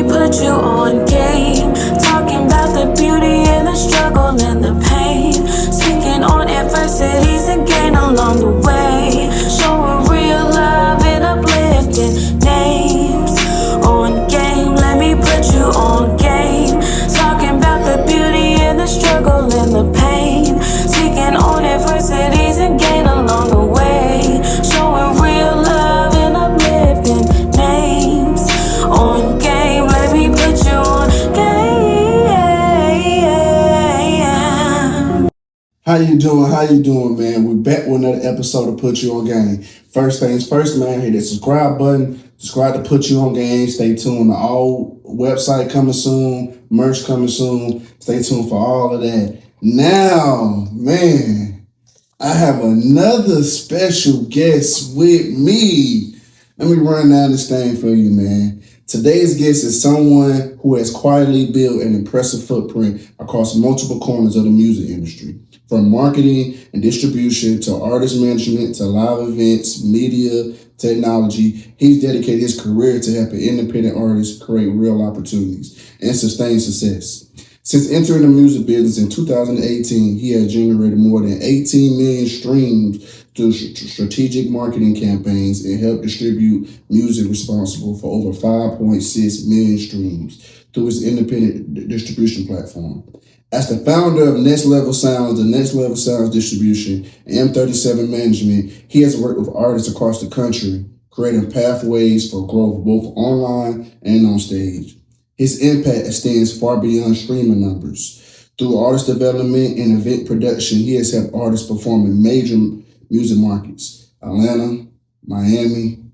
me put you on game. Talking about the beauty and the struggle and the pain. Speaking on adversities and gain along the way. Showing real love and uplifting names. On game, let me put you on game. Talking about the beauty and the struggle and the pain. Speaking on adversities and gain along the way. Showing real love and uplifting names. On game, let me put you on game. How you doing? How you doing, man? We're back with another episode of Put You On Game. First things first, man, hit that subscribe button. Subscribe to Put You On Game. Stay tuned to all website coming soon, merch coming soon. Stay tuned for all of that. Now, man, I have another special guest with me. Let me run down this thing for you, man. Today's guest is someone who has quietly built an impressive footprint across multiple corners of the music industry. From marketing and distribution to artist management to live events, media, technology, he's dedicated his career to helping independent artists create real opportunities and sustain success. Since entering the music business in 2018, he has generated more than 18 million streams through strategic marketing campaigns and helped distribute music responsible for over 5.6 million streams through his independent distribution platform. As the founder of Next Level Sounds, the Next Level Sounds Distribution, and M37 Management, he has worked with artists across the country, creating pathways for growth both online and on stage. His impact extends far beyond streaming numbers. Through artist development and event production, he has helped artists perform in major music markets: Atlanta, Miami,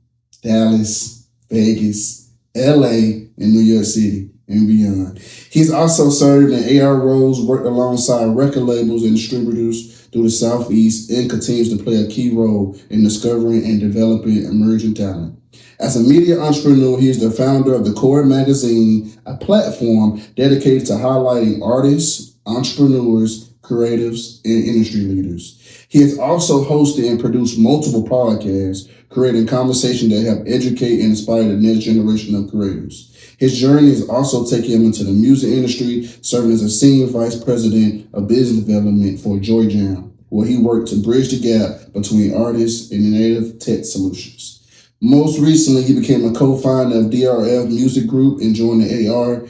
Dallas, Vegas, LA, and New York City, and beyond. He's also served in AR roles, worked alongside record labels and distributors through the Southeast, and continues to play a key role in discovering and developing emerging talent. As a media entrepreneur, he is the founder of the Chrd Magazine, a platform dedicated to highlighting artists, entrepreneurs, creatives, and industry leaders. He has also hosted and produced multiple podcasts, creating conversations that help educate and inspire the next generation of creators. His journey has also taken him into the music industry, serving as a senior vice president of business development for Joy Jam, where he worked to bridge the gap between artists and innovative tech solutions. Most recently, he became a co-founder of DRF Music Group and joined the AR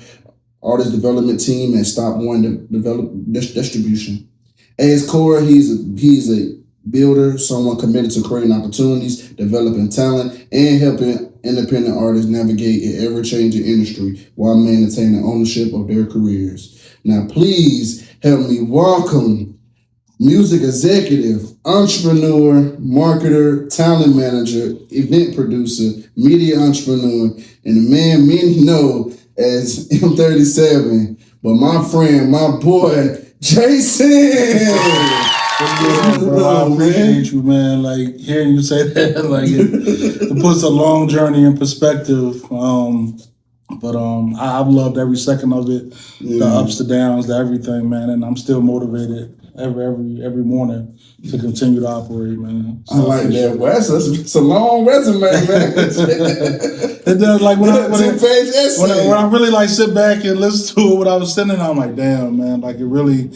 artist development team at Stop One Distribution. At his core, he's a builder, someone committed to creating opportunities, developing talent, and helping independent artists navigate an ever-changing industry while maintaining ownership of their careers. Now, please help me welcome music executive, entrepreneur, marketer, talent manager, event producer, media entrepreneur, and the man many know as M37, but my friend, my boy, Jase. What's going on, bro? I appreciate you, man. Like, hearing you say that, like, it puts a long journey in perspective. I've loved every second of it, the ups, the downs, the everything, man. And I'm still motivated every morning to continue to operate, man. So I like that. Well, it's a long resume, man. It does. Like when I really like sit back and listen to it, when I was sitting, I'm like, damn, man. Like it really.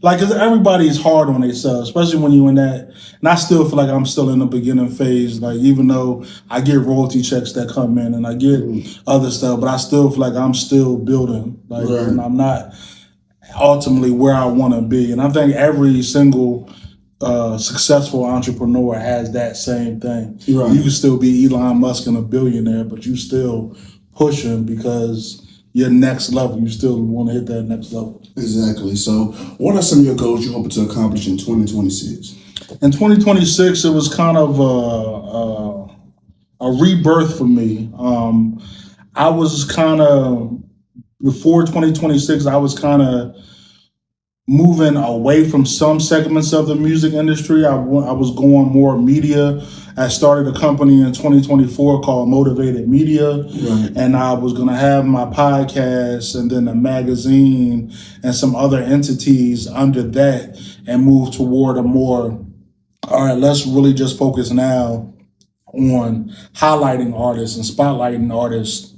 Like, cause everybody is hard on themselves, especially when you're in that. And I still feel like I'm still in the beginning phase. Like, even though I get royalty checks that come in and I get other stuff, but I still feel like I'm still building. Like, and I'm not ultimately where I want to be. And I think every single successful entrepreneur has that same thing. Right. You can still be Elon Musk and a billionaire, but you still pushing because your next level, you still want to hit that next level. Exactly. So what are some of your goals you're hoping to accomplish in 2026? In 2026, it was kind of a rebirth for me. I was kind of, before 2026, I was kind of moving away from some segments of the music industry. I was going more media. I started a company in 2024 called Motivated Media, and I was going to have my podcast and then a magazine and some other entities under that and move toward a more, all right, let's really just focus now on highlighting artists and spotlighting artists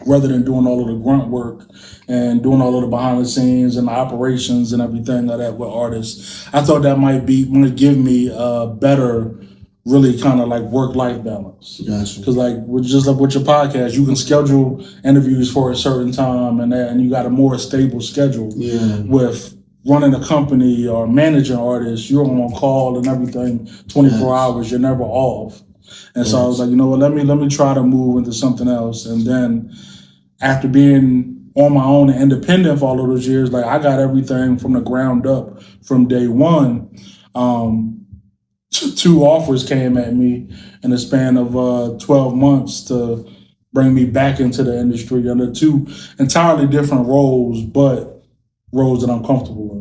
rather than doing all of the grunt work and doing all of the behind the scenes and the operations and everything like that with artists. I thought that might give me a better, really kind of like work-life balance. Gotcha. Because like with your podcast, you can schedule interviews for a certain time and you got a more stable schedule. Yeah. With running a company or managing artists, you're on call and everything 24 hours. You're never off. And so I was like, you know what, let me try to move into something else. And then after being on my own and independent for all of those years, like I got everything from the ground up from day one. Two offers came at me in the span of 12 months to bring me back into the industry under two entirely different roles, but roles that I'm comfortable in.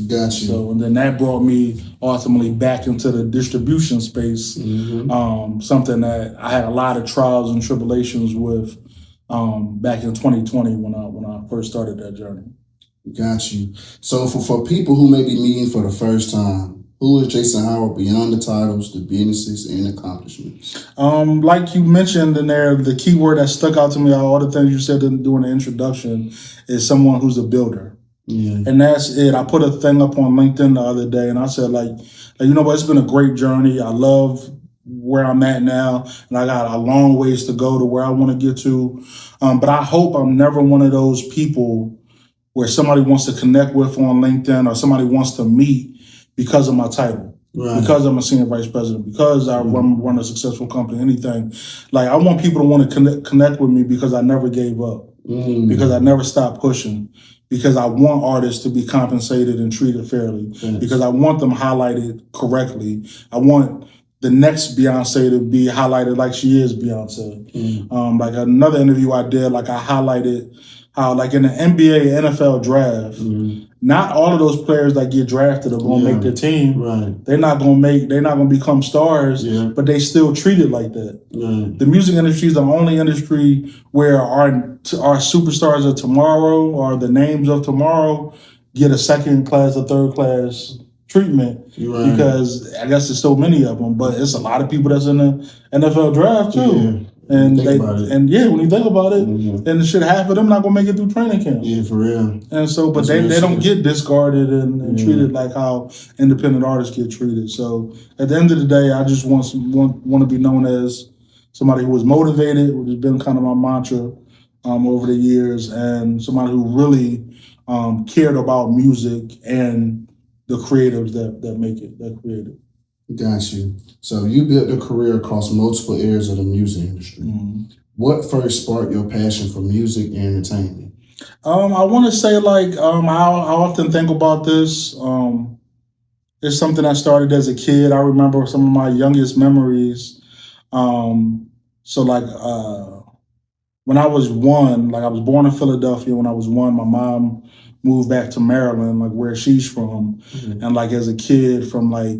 Gotcha. So, and then that brought me ultimately back into the distribution space, something that I had a lot of trials and tribulations with back in 2020 when I first started that journey. Got you. So for people who may be meeting for the first time, who is Jason Howard beyond the titles, the businesses, and accomplishments? Like you mentioned in there, the key word that stuck out to me, all the things you said during the introduction, is someone who's a builder. Yeah. And that's it. I put a thing up on LinkedIn the other day and I said, like, you know what, it's been a great journey. I love where I'm at now, and I got a long ways to go to where I want to get to. But I hope I'm never one of those people where somebody wants to connect with on LinkedIn or somebody wants to meet because of my title, because I'm a senior vice president, because I run a successful company, anything. Like, I want people to want to connect with me because I never gave up, because I never stopped pushing, because I want artists to be compensated and treated fairly, because I want them highlighted correctly. I want the next Beyonce to be highlighted like she is Beyonce. Like another interview I did, like I highlighted how like in the NBA, NFL draft, not all of those players that get drafted are going to make the team. Right. They're not going to become stars, but they still treated like that. Right. The music industry is the only industry where our superstars of tomorrow or the names of tomorrow get a second class or third class treatment, because I guess there's so many of them, but it's a lot of people that's in the NFL draft too. And when you think about it, and the shit, half of them not gonna make it through training camp. Yeah, for real. And so, but they don't get discarded and treated like how independent artists get treated. So at the end of the day, I just want to be known as somebody who was motivated, which has been kind of my mantra over the years, and somebody who really cared about music and the creatives that make it, that create it. Got you. So you built a career across multiple areas of the music industry. What first sparked your passion for music and entertainment? I want to say, like, I often think about this. It's something I started as a kid. I remember some of my youngest memories. So like when I was one, like I was born in Philadelphia. When I was one, my mom moved back to Maryland, like where she's from. And like as a kid from like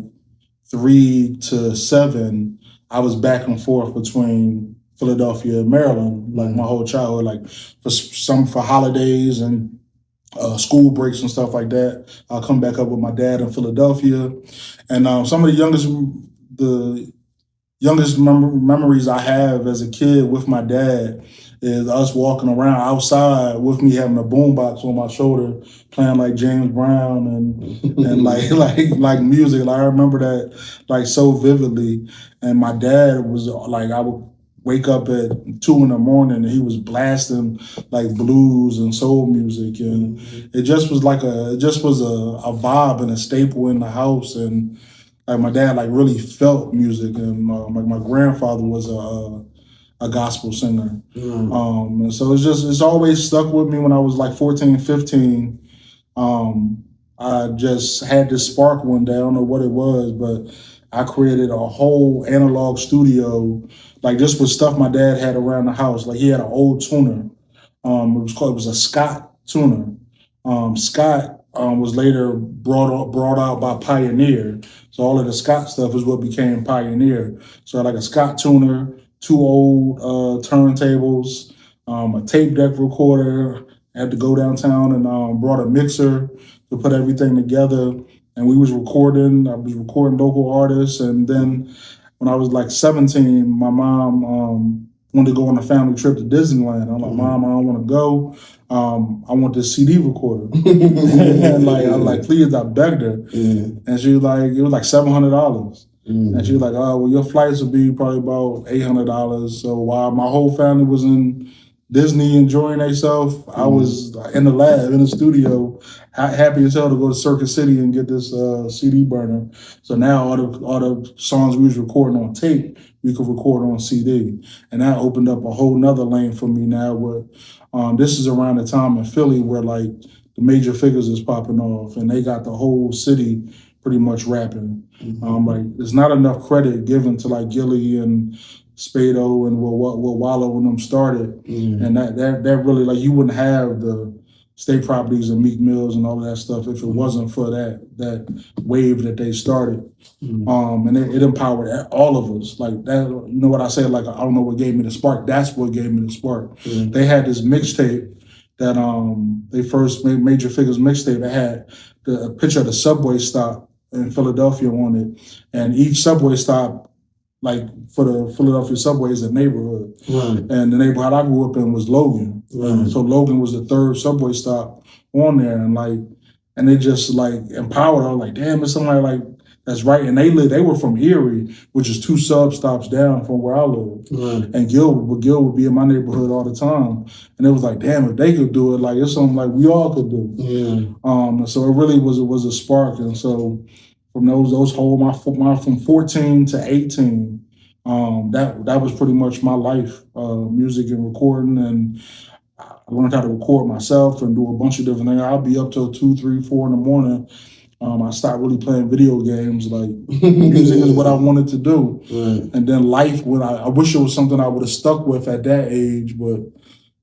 3 to 7, I was back and forth between Philadelphia and Maryland, like my whole childhood, like for holidays and school breaks and stuff like that. I'll come back up with my dad in Philadelphia. And some of the youngest memories I have as a kid with my dad is us walking around outside with me having a boombox on my shoulder, playing like James Brown and like music. Like I remember that like so vividly. And my dad was like, I would wake up at 2 a.m. and he was blasting like blues and soul music, and it just was a vibe and a staple in the house. And like my dad like really felt music, and like my grandfather was a gospel singer. And so it's always stuck with me. When I was like 14, 15, I just had this spark one day. I don't know what it was, but I created a whole analog studio, like just with stuff my dad had around the house. Like he had an old tuner. It was a Scott tuner. Scott was later brought out by Pioneer. So all of the Scott stuff is what became Pioneer. So I had like a Scott tuner, 2 old turntables, a tape deck recorder. I had to go downtown and brought a mixer to put everything together. And I was recording local artists. And then when I was like 17, my mom wanted to go on a family trip to Disneyland. I'm like, Mom, I don't want to go. I want this CD recorder. And I'm like, please, I begged her. And she was like, it was like $700. And she was like, oh, well, your flights will be probably about $800. So while my whole family was in Disney enjoying themselves, I was in the lab, in the studio, happy as hell to go to Circuit City and get this CD burner. So now all the songs we was recording on tape, we could record on CD. And that opened up a whole nother lane for me now where this is around the time in Philly where like the major figures is popping off and they got the whole city pretty much rapping. Like there's not enough credit given to like Gilly and Spado and what Wallow when them started. And that really, like, you wouldn't have the State Properties and Meek Mills and all of that stuff if it wasn't for that wave that they started. And it empowered all of us. Like that, you know what I say, like, I don't know what gave me the spark. That's what gave me the spark. They had this mixtape that they first made Major Figures mixtape that had a picture of the subway stop in Philadelphia on it. And each subway stop, like for the Philadelphia subway, is a neighborhood. And the neighborhood I grew up in was Logan. So Logan was the third subway stop on there. And they just like empowered. I was like, damn, it's somebody like that's right. And they were from Erie, which is 2 sub stops down from where I live. And Gil would be in my neighborhood all the time. And it was like, damn, if they could do it, like it's something like we all could do. So it really was a spark. And so from those whole my from 14 to 18, that was pretty much my life, music and recording. And I learned how to record myself and do a bunch of different things. I'll be up till 2, 3, 4 in the morning. I stopped really playing video games. Like music is what I wanted to do. And then life, I wish it was something I would have stuck with at that age, but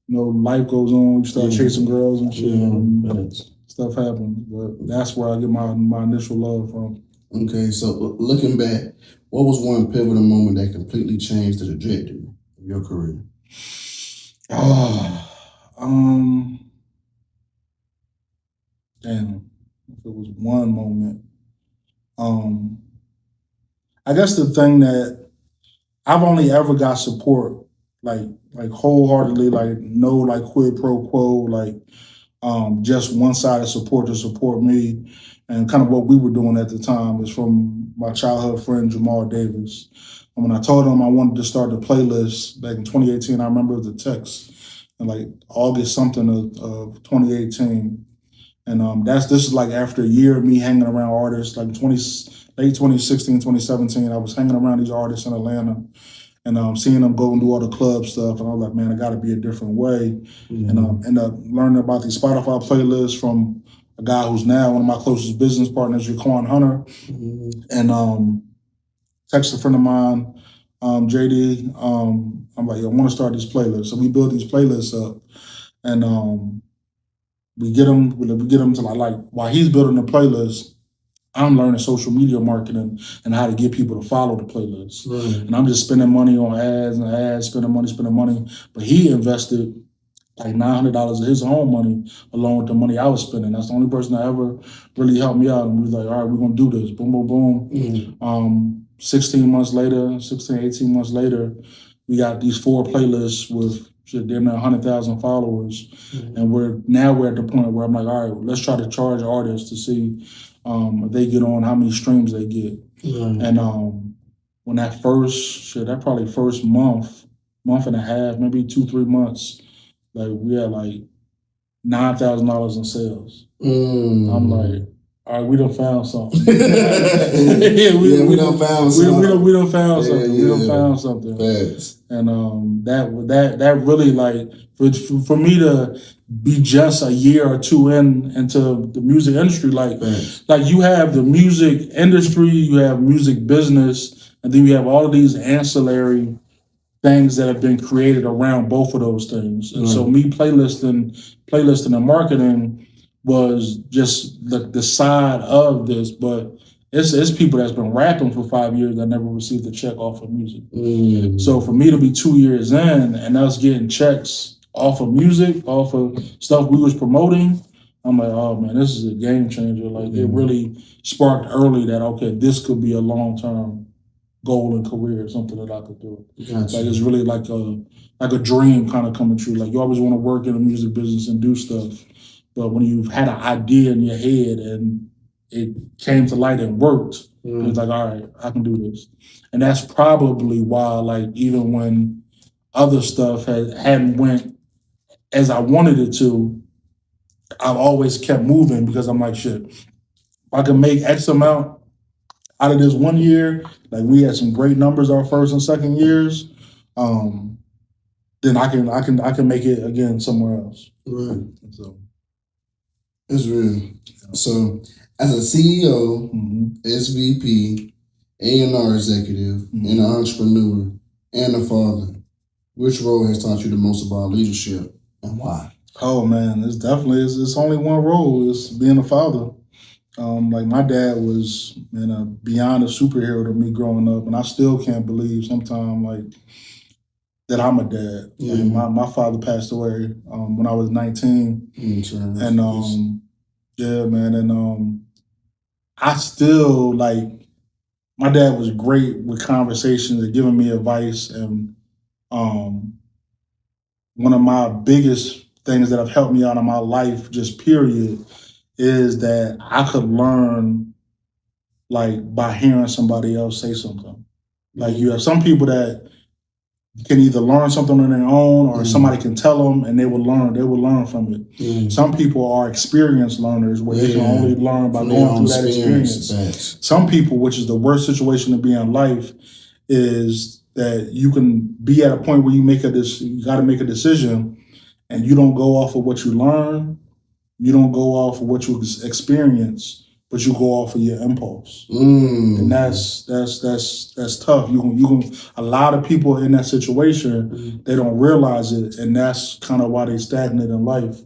you know, life goes on. You start chasing girls and shit. And stuff happens. But that's where I get my initial love from. Okay, so looking back, what was one pivotal moment that completely changed the trajectory of your career? Damn. If it was one moment, I guess the thing that I've only ever got support, like wholeheartedly, like no like quid pro quo, like just one-sided support to support me, and kind of what we were doing at the time is from my childhood friend Jamal Davis. And when I told him I wanted to start the playlist back in 2018, I remember the text in like August something of 2018. And this is like after a year of me hanging around artists, like late 2016, 2017, I was hanging around these artists in Atlanta and seeing them go and do all the club stuff. And I was like, man, I got to be a different way. And ended up learning about these Spotify playlists from a guy who's now one of my closest business partners, Jaquan Hunter. And text a friend of mine, JD. I'm like, yo, I want to start this playlist. So we build these playlists up. And we get them to like while he's building the playlist, I'm learning social media marketing and how to get people to follow the playlist. And I'm just spending money on ads, spending money. But he invested like $900 of his own money along with the money I was spending. That's the only person that ever really helped me out. And we was like, all right, we're going to do this. Boom, boom, boom. 18 months later, we got these 4 playlists with damn near 100,000 followers. And we're at the point where I'm like, all right, let's try to charge artists to see if they get on, how many streams they get. And when that probably first month and a half, maybe 2-3 months, like we had like $9,000 in sales. I'm like, all right, we done found something. We done found something. We done found something. Yes. And that really, like, for me to be just a year or 2 into the music industry, like you have the music industry, you have music business, and then you have all of these ancillary things that have been created around both of those things. And so me playlisting and marketing was just the side of this, but it's people that's been rapping for 5 years that never received a check off of music. So for me to be 2 years in and us getting checks off of music, off of stuff we was promoting, I'm like, oh man, this is a game changer. Like it really sparked early that, okay, this could be a long-term goal and career, something that I could do. Gotcha. Like it's really like a dream kind of coming true. Like you always want to work in the music business and do stuff, but when you've had an idea in your head and it came to light and worked, it's like, all right, I can do this. And that's probably why, like, even when other stuff hadn't went as I wanted it to, I've always kept moving because I'm like, shit, if I can make X amount out of this 1 year, like we had some great numbers our first and second years, then I can make it again somewhere else. Right. So it's real. So as a CEO, SVP, A&R executive, and an entrepreneur, and a father, which role has taught you the most about leadership and why? Oh man, it's definitely it's only one role. It's being a father. Like my dad was beyond a superhero to me growing up, and I still can't believe sometimes like that I'm a dad. Yeah. Like, my father passed away when I was 19, and yeah, man, and I still like my dad was great with conversations and giving me advice, and one of my biggest things that have helped me out in my life, just period, is that I could learn like by hearing somebody else say something. Like you have some people that can either learn something on their own or somebody can tell them and they will learn from it. Some people are experienced learners where they can only learn by going through that experience. Some people, which is the worst situation to be in life, is that you can be at a point where you got to make a decision and you don't go off of what you learn, you don't go off of what you experience, but you go off of your impulse, and that's tough. A lot of people in that situation, they don't realize it, and that's kind of why they stagnate in life,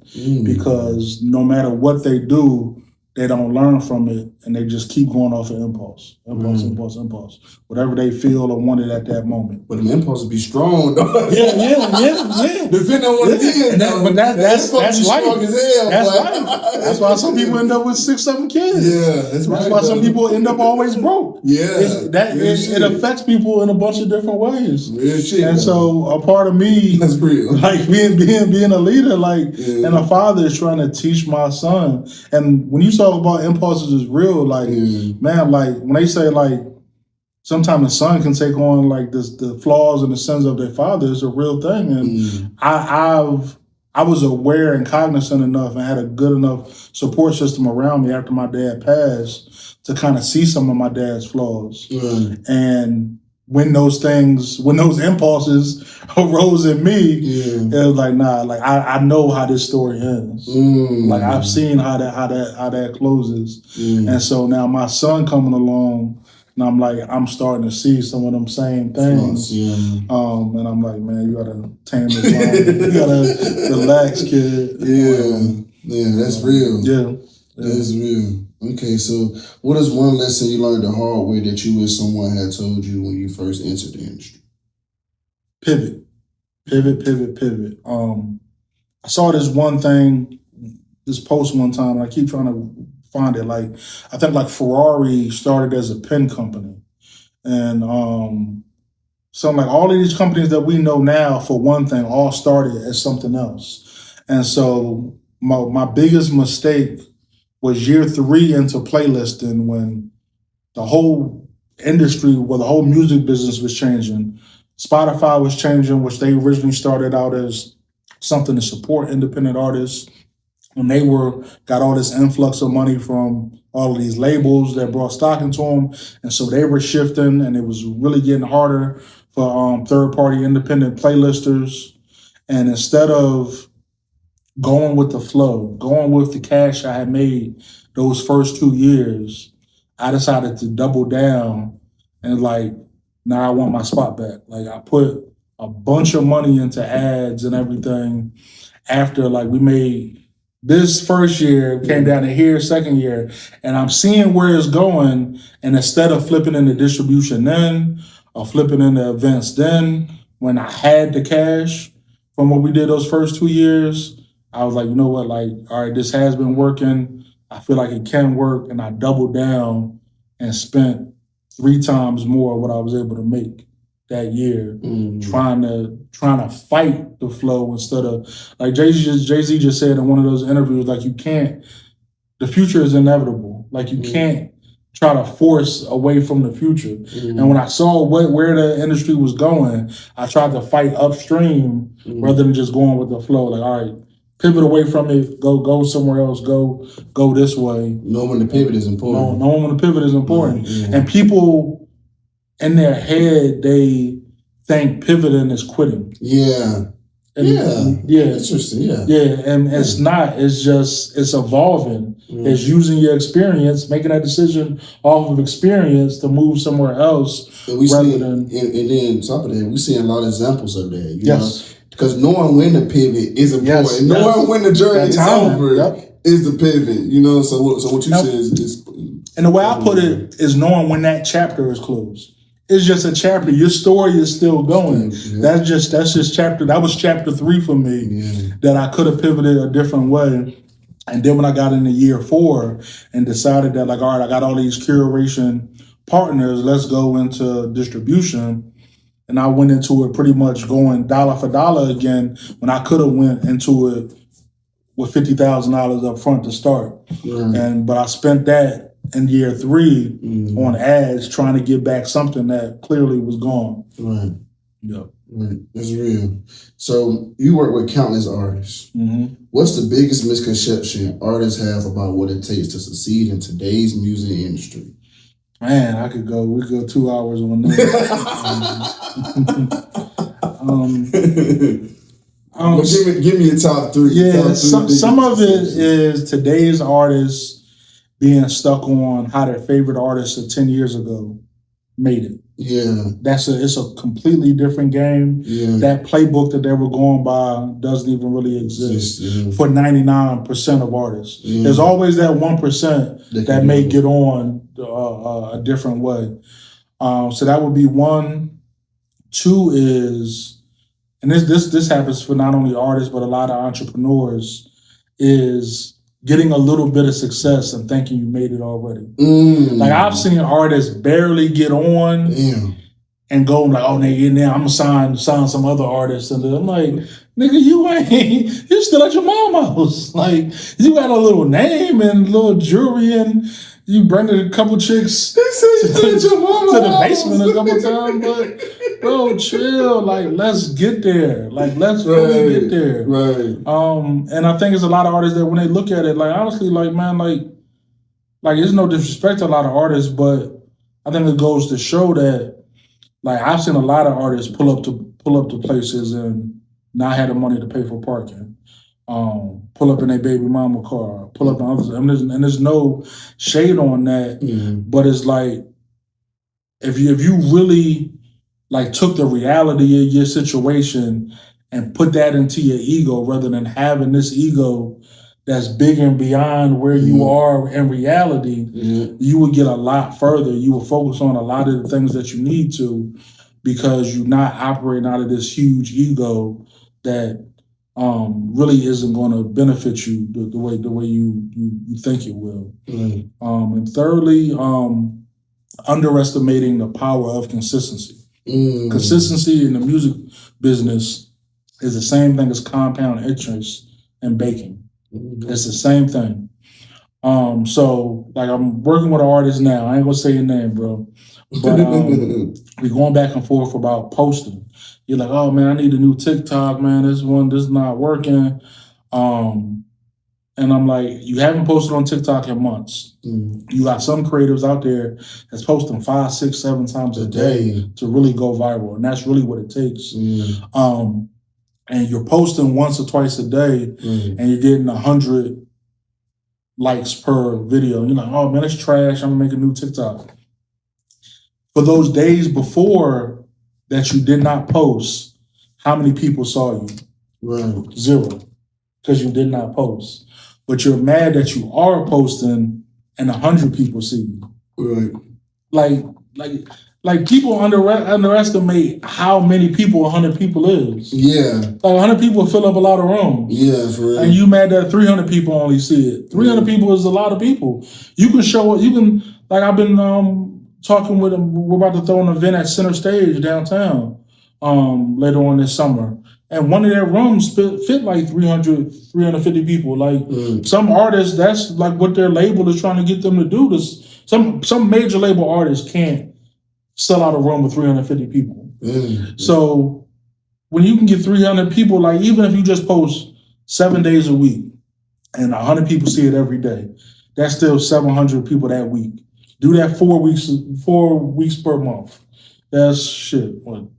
because no matter what they do, they don't learn from it, and they just keep going off of impulse. Whatever they feel or wanted at that moment. But the impulse be strong, though. Yeah. Depending on what it is, but that's life. Strong as hell, that's life. That's why some people end up with 6-7 kids. Yeah, that's right. That's why some people end up always broke. Yeah, it affects people in a bunch of different ways. Real shit. And so a part of me, that's real. Like being a leader, like and a father is trying to teach my son. And when you talk about impulses is real, like man, like when they say like sometimes the son can take on like the flaws and the sins of their father is a real thing. And I was aware and cognizant enough and had a good enough support system around me after my dad passed to kind of see some of my dad's flaws. And when those impulses arose in me, it was like, nah, like I know how this story ends. Like I've seen how that closes. And so now my son coming along, and I'm starting to see some of them same things. And I'm like, man, you gotta tame this mind. You gotta relax, kid. Yeah, that's real. Yeah. That's real. Okay, so what is one lesson you learned the hard way that you wish someone had told you when you first entered the industry? Pivot. I saw this one thing, this post one time, and I keep trying to find it. Like, I think like Ferrari started as a pen company. And so like all of these companies that we know now, for one thing, all started as something else. And so my biggest mistake was year 3 into playlisting when the whole industry, the whole music business was changing. Spotify was changing, which they originally started out as something to support independent artists. And they got all this influx of money from all of these labels that brought stock into them. And so they were shifting, and it was really getting harder for third-party independent playlisters. And instead of going with the flow, going with the cash I had made those first 2 years, I decided to double down and like, now I want my spot back. Like I put a bunch of money into ads and everything after like we made this first year, came down to here, second year, and I'm seeing where it's going. And instead of flipping into distribution then or flipping into events then, when I had the cash from what we did those first 2 years, I was like, you know what, like, all right, this has been working. I feel like it can work. And I doubled down and spent 3 times more of what I was able to make that year, trying to fight the flow instead of, like Jay-Z just said in one of those interviews, like, you can't, the future is inevitable. Like, you can't try to force away from the future. And when I saw where the industry was going, I tried to fight upstream rather than just going with the flow. Like, all right, pivot away from it, go somewhere else, go this way. Knowing when the pivot is important. Knowing when the pivot is important. And people in their head, they think pivoting is quitting. Yeah. Interesting. And it's not. It's just, it's evolving. It's using your experience, making that decision off of experience to move somewhere else. And and then top of that, we see a lot of examples of that. You know? Because knowing when the pivot is important. Yes. Knowing when the journey is over is the pivot. You know, so what you said is and the way I put it is knowing when that chapter is closed. It's just a chapter. Your story is still going. That's just chapter. That was chapter 3 for me. That I could have pivoted a different way. And then when I got into year 4 and decided that, like, all right, I got all these curation partners, let's go into distribution. And I went into it pretty much going dollar for dollar again when I could have went into it with $50,000 up front to start. But I spent that in year 3 on ads, trying to get back something that clearly was gone. Right. That's real. So you work with countless artists. What's the biggest misconception artists have about what it takes to succeed in today's music industry? Man, we could go 2 hours on that. Give me your top 3. Yeah, some of it is today's artists being stuck on how their favorite artists of 10 years ago made it. It's a completely different game. That playbook that they were going by doesn't even really exist for 99% of artists. There's always that 1% that may get on a different way. So that would be 1. 2 is, and this happens for not only artists but a lot of entrepreneurs, is getting a little bit of success and thinking you made it already. Like, I've seen artists barely get on and go like, oh, now I'm gonna sign some other artists. And I'm like, nigga, you're still at your mama's house. Like, you got a little name and little jewelry and you bring a couple chicks to the basement a couple times. But bro, chill. Like, let's get there. Like, let's really get there. And I think it's a lot of artists that when they look at it, like, honestly, like, man, like there's no disrespect to a lot of artists, but I think it goes to show that, like, I've seen a lot of artists pull up to places and not have the money to pay for parking. Pull up in their baby mama car, pull up in others. And there's no shade on that, but it's like, if you really, like, took the reality of your situation and put that into your ego rather than having this ego that's big and beyond where you are in reality, you would get a lot further. You will focus on a lot of the things that you need to, because you're not operating out of this huge ego that really isn't going to benefit you the way you think it will. And thirdly, underestimating the power of consistency. Consistency in the music business is the same thing as compound interest in baking. It's the same thing. So, like, I'm working with an artist now. I ain't gonna say your name, bro. But we're going back and forth about posting. You're like, oh man, I need a new TikTok, man. This is not working. And I'm like, you haven't posted on TikTok in months. You got some creatives out there that's posting 5, 6, 7 times a day to really go viral. And that's really what it takes. And you're posting once or twice a day and you're getting 100 likes per video. And you're like, oh man, it's trash. I'm gonna make a new TikTok. For those days before that you did not post, how many people saw you? 0, because you did not post. But you're mad that you are posting and 100 people see you. Like people underestimate how many people 100 people is. Like 100 people fill up a lot of rooms. For real. And you mad that 300 people only see it. 300 people is a lot of people. You can show it. You can, like, I've been talking with them. We're about to throw an event at Center Stage downtown later on this summer. And one of their rooms fit like 350 people. Like some artists, that's like what their label is trying to get them to do. Some major label artists can't sell out a room with 350 people. So when you can get 300 people, like even if you just post 7 days a week and 100 people see it every day, that's still 700 people that week. Do that 4 weeks per month. That's shit. What?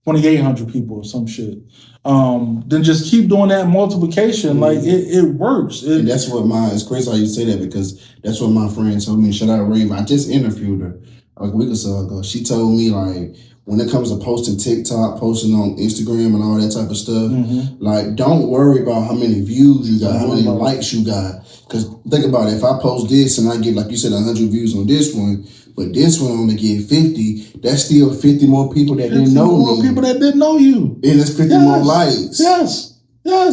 2,800 people or some shit. Then just keep doing that multiplication. Like it works. And that's what it's crazy how you say that, because that's what my friend told me. Shout out Rave. I just interviewed her like a week or so ago. She told me, like, when it comes to posting TikTok, posting on Instagram and all that type of stuff, like, don't worry about how many views you got, how many likes you got. Because think about it, if I post this and I get, like you said, 100 views on this one, but this one only get 50, that's still 50 more people that didn't know me. 50 more people that didn't know you. And it's 50 more likes. Yes.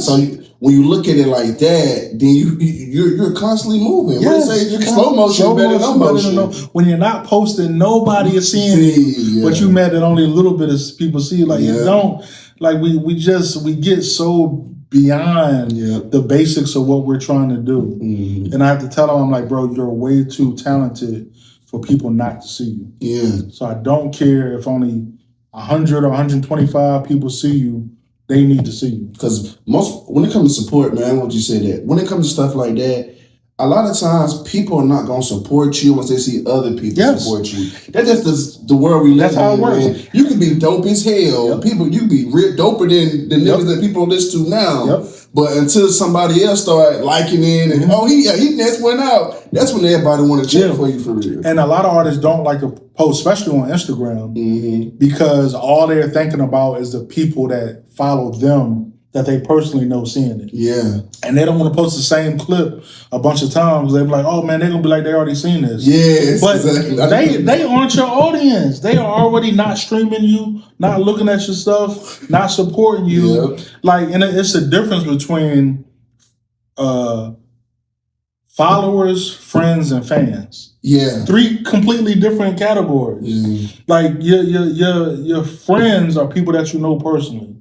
So when you look at it like that, then you're constantly moving. Yes. What do you say? Slow motion better than no motion. When you're not posting, nobody is seeing you. But you mad that only a little bit of people see you. Like you don't, like we get so beyond the basics of what we're trying to do. And I have to tell them, I'm like, bro, you're way too talented for people not to see you. So I don't care if only 100 or 125 people see you. They need to see you. Because when it comes to support, man, what you say that when it comes to stuff like that, a lot of times people are not gonna support you unless they see other people support you. That's just the world we live in. That's how it works. Man. You can be dope as hell. People, you can be doper than the niggas that people listen to now. But until somebody else start liking it and he next one out, that's when everybody want to cheer for you for real. And a lot of artists don't like to post, especially on Instagram, because all they're thinking about is the people that follow them that they personally know seeing it. And they don't want to post the same clip a bunch of times. They be like, oh man, they're gonna be like, they already seen this. But exactly. They aren't your audience. They are already not streaming you, not looking at your stuff, not supporting you. Like, and it's a difference between followers, friends, and fans. 3 completely different categories. Like your friends are people that you know personally.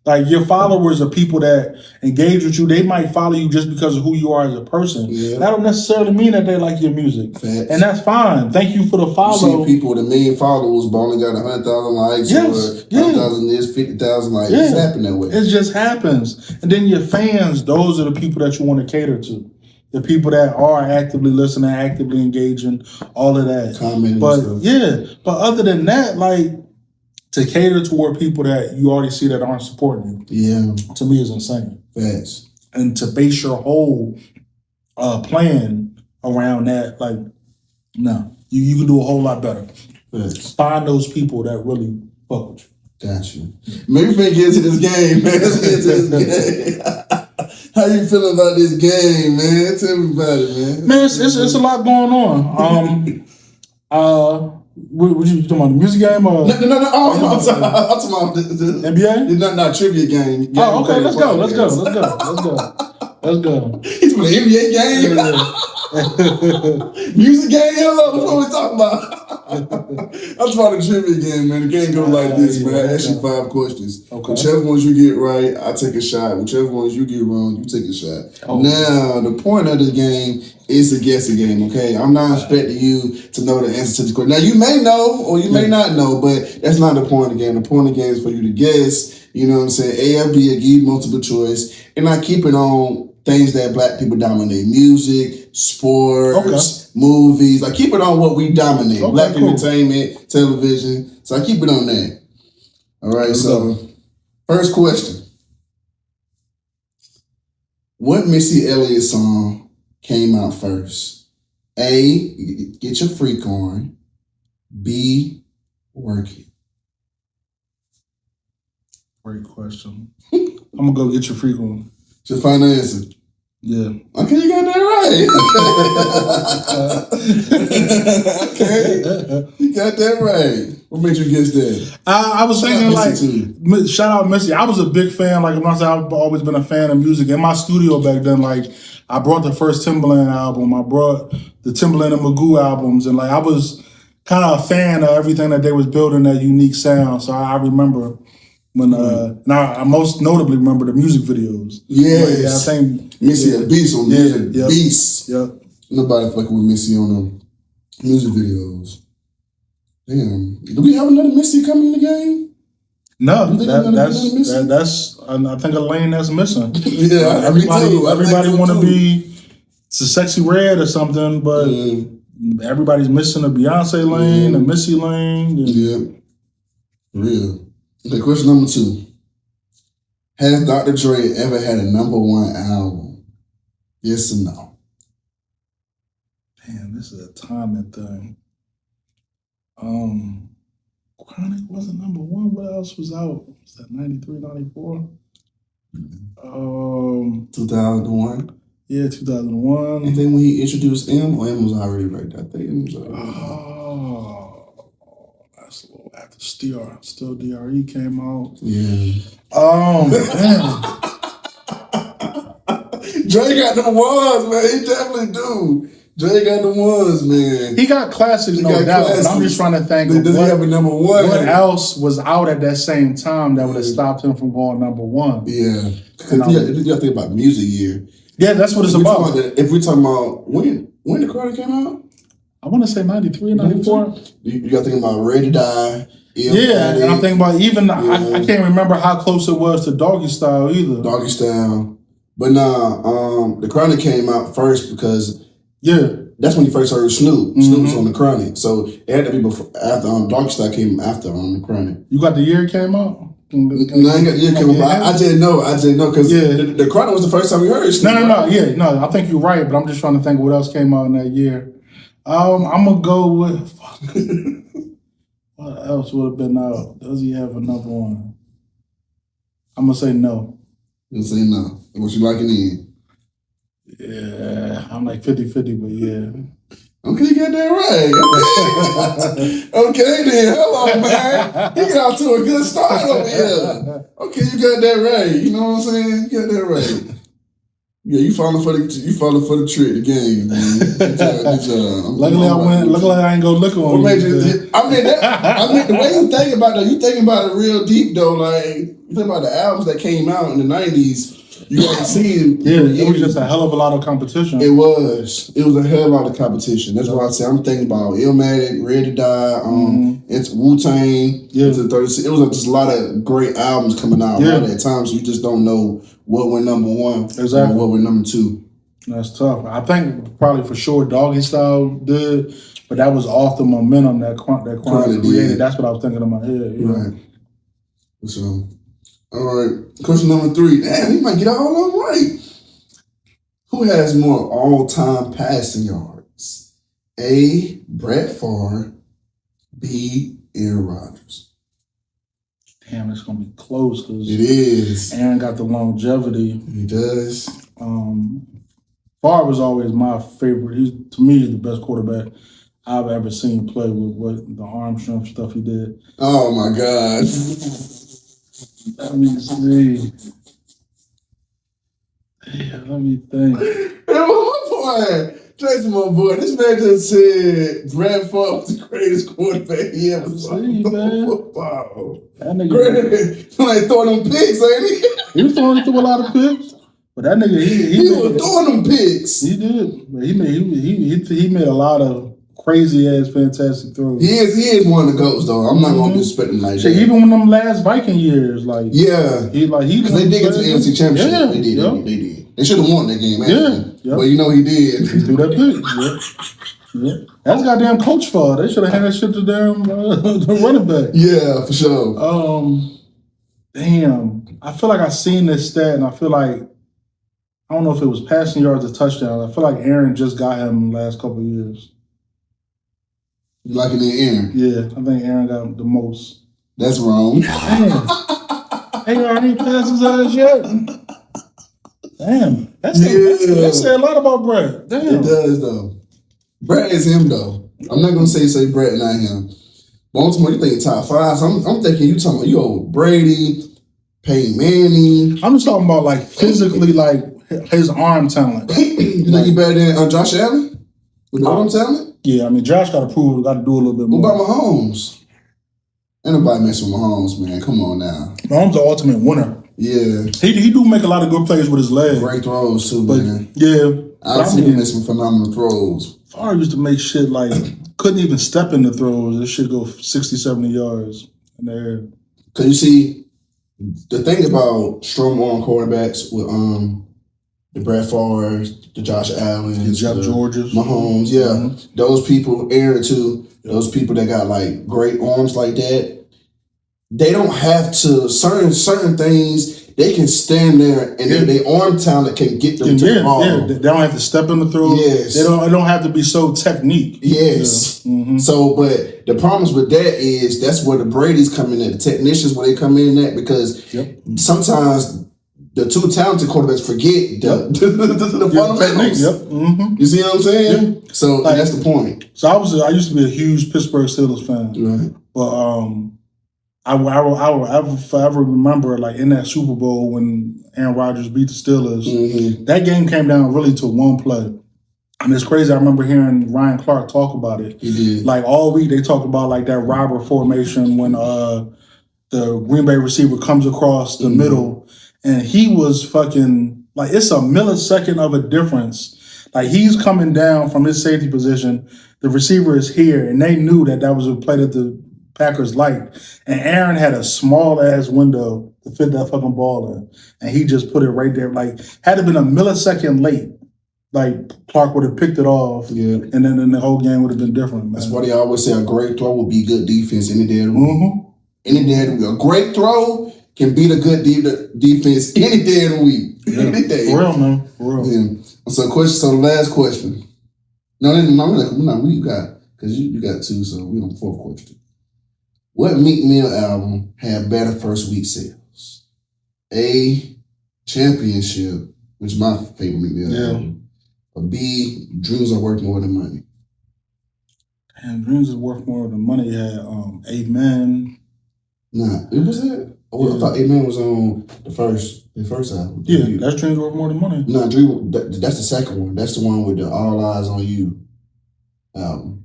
Like your followers are people that engage with you. They might follow you just because of who you are as a person. That don't necessarily mean that they like your music. And that's fine. Thank you for the follow. You see people with 1 million followers but only got 100,000 likes or 100,000 this, 50,000 likes. It's happened that way. It just happens. And then your fans, those are the people that you want to cater to. The people that are actively listening, actively engaging, all of that. Commenting. But other than that, like, to cater toward people that you already see that aren't supporting you, to me is insane. And to base your whole plan around that, like, no, you can do a whole lot better. Find those people that really fuck with you. Got you. Maybe we can get into this game, man. Let's get into this game. How you feeling about this game, man? Tell me about it, man. Man, it's a lot going on. What you talking about, the music game or? No. I'm talking about the NBA? Not trivia game. Oh, okay, let's go. He's from the NBA game? Music game? Hello, what we talking about? I'm talking about the trivia game, man. The game goes like this, man. I ask you 5 questions. Whichever ones you get right, I take a shot. Whichever ones you get wrong, you take a shot. Now, the point of the game is a guessing game, okay? I'm not expecting you to know the answer to this question. Now, you may know or you may not know, but that's not the point of the game. The point of the game is for you to guess, you know what I'm saying? A or B, or give multiple choice, and I keep it on things that Black people dominate. Music, sports, movies. I keep it on what we dominate. Black entertainment, television. So I keep it on that. All right, first question. What Missy Elliott song came out first? A, Get Your Freak On. B, Work It. Great question. I'm gonna go Get Your Freak On. Just final answer. Yeah. Okay, you got that right. Okay. You got that right. What made you guess that? I was thinking like, shout out Missy. I was a big fan. Like when I said, I've always been a fan of music. In my studio back then, like I brought the first Timbaland album. I brought the Timbaland and Magoo albums, and like I was kind of a fan of everything that they was building, that unique sound. So I remember when, now I most notably remember the music videos. Yes. Yeah, I think Missy a beast on music. Yep. Beast. Yep. Nobody fucking with Missy on them music videos. Damn. Do we have another Missy coming in the game? No, that's I think a lane that's missing. Yeah, everybody want to be a sexy red or something, but everybody's missing a Beyonce lane, a Missy lane. Yeah, real. Okay, question number 2. Has Dr. Dre ever had a #1 album? Yes or no? Damn, this is a timing thing. Chronic wasn't #1. What else was out? Was that 93, 94? 2001. Yeah, 2001. And then when he introduced M, or M was already right there. I think M was already that's a little after Still DRE came out. Yeah. Damn. Dre got the ones, man. He definitely do. Dre got the ones, man. He got classics, no doubt. But I'm just trying to think of does he have a #1? What else was out at that same time that would have stopped him from going #1? Yeah. You got to think about music year. Yeah, that's what it's about. If we're talking about when the Chrd came out? I want to say 93, 94. You got to think about Ready to Die. Yeah, and I'm thinking about even, I can't remember how close it was to Doggy Style either. Doggy Style. But nah, the Chronic came out first because that's when you first heard Snoop. Snoop was on the Chronic. So it had to be before, after Doggy Style came after the Chronic. You got the year it came out? No, I ain't got the year it came out. I just know because the Chronic was the first time we heard Snoop. No, I think you're right, but I'm just trying to think of what else came out in that year. I'm gonna go with what else would have been out? Does he have another one? I'm gonna say no. You say no. What you liking in? Yeah, I'm like 50-50, but yeah. Okay, you got that right. Okay then, hello man. You got off to a good start over here. Okay, you got that right. You know what I'm saying? You got that right. Yeah, you falling for the trick, the game, man. Good job. Luckily I ain't go look on you. I mean, the way you think about it, you thinking about it real deep though. Like you think about the albums that came out in the '90s. You got to see it. Yeah, it was just a hell of a lot of competition. It was a hell of a lot of competition. That's why I say I'm thinking about Illmatic, Ready to Die, it's Wu-Tang. Yeah. It was just a lot of great albums coming out around that time, so you just don't know what went #1 exactly. or what went #2. That's tough. I think probably for sure Doggy Style did, but that was off the momentum that Chronic created. That's what I was thinking in my head. Yeah. Right. So, all right. Question number 3. Damn, he might get all of them right. Who has more all-time passing yards? A. Brett Favre. B. Aaron Rodgers. Damn, it's gonna be close because it is. Aaron got the longevity. He does. Favre was always my favorite. To me, he's the best quarterback I've ever seen play with what the arm strength stuff he did. Oh my God. Let me see. Yeah, let me think. Hey, my boy, Jason, my boy, this man just said Brett Favre was the greatest quarterback he ever saw. Football. That nigga, like throwing them picks, ain't he? He was throwing through a lot of picks, but that nigga, he was throwing them picks. He did. He made a lot of crazy ass fantastic throws. He is one of the GOATs though. I'm not gonna disrespect him like that. Even when them last Viking years, like because they did get to the NFC Championship. Yeah, they did. They should have won that game, actually. Yeah. But you know he did. He threw that pick. Yeah. That's goddamn coach fault. They should have handed that shit to damn the running back. Yeah, for sure. Damn. I feel like I seen this stat, and I feel like I don't know if it was passing yards or touchdowns. I feel like Aaron just got him the last couple of years. You like it in Aaron? Yeah, I think Aaron got the most. That's wrong. Damn. Aaron ain't passed his ass yet. Damn. That said a lot about Brett. Damn. It does, though. Brett is him, though. I'm not going to say Brett, not him. Baltimore, you think top 5. So I'm thinking you talking about old Brady, Peyton Manning. I'm just talking about, like, physically, like, his arm talent. You think he better than Josh Allen? With the arm talent? Yeah, I mean, Josh got to prove, got to do a little bit more. What about Mahomes? Ain't nobody messing with Mahomes, man. Come on now. Mahomes the ultimate winner. Yeah. He do make a lot of good plays with his legs. Great throws, too, man. Yeah. I've seen him make some phenomenal throws. Favre used to make shit like, couldn't even step in the throws. This shit go 60, 70 yards in the air. Because you see, the thing about strong arm quarterbacks with the Brett Favre, the Josh Allen, the Jeff Georges, Mahomes, those people, Aaron too, those people that got like great arms like that, they don't have to certain things. They can stand there and their arm talent can get them to the ball. Yeah, they don't have to step in the throw. Yes. It don't have to be so technique. Yes. Yeah. Mm-hmm. So, but the problems with that is that's where the Brady's come in at, the technicians where they come in at, because sometimes the two talented quarterbacks forget the fundamentals. Mm-hmm. You see what I'm saying? Yeah. So like, that's the point. So I used to be a huge Pittsburgh Steelers fan. Right. But I will forever remember, like, in that Super Bowl when Aaron Rodgers beat the Steelers, that game came down really to one play. And it's crazy. I remember hearing Ryan Clark talk about it. He did. Like, all week they talk about, like, that robber formation when the Green Bay receiver comes across the middle. And he was fucking, like, it's a millisecond of a difference. Like, he's coming down from his safety position. The receiver is here. And they knew that was a play that the Packers liked. And Aaron had a small ass window to fit that fucking ball in. And he just put it right there. Like, had it been a millisecond late, like, Clark would have picked it off. Yeah. And then the whole game would have been different, man. That's why they always say a great throw will be good defense any day of the week. Any day of the week. A great throw can beat a good defense any day of the week. Yeah. Any day. For real, man. For real. Yeah. So the last question. No, you got, because you got two, so we on the fourth question. What Meek Mill album had better first week sales? A, Championship, which is my favorite Meek Mill album. Or B, Dreams Are Worth More Than Money. And Dreams Are Worth More Than Money had Amen. Nah, it was that. I thought Amen was on the first album. Yeah, that's Dreams Worth More Than Money. No, that's the second one. That's the one with the All Eyes on You album.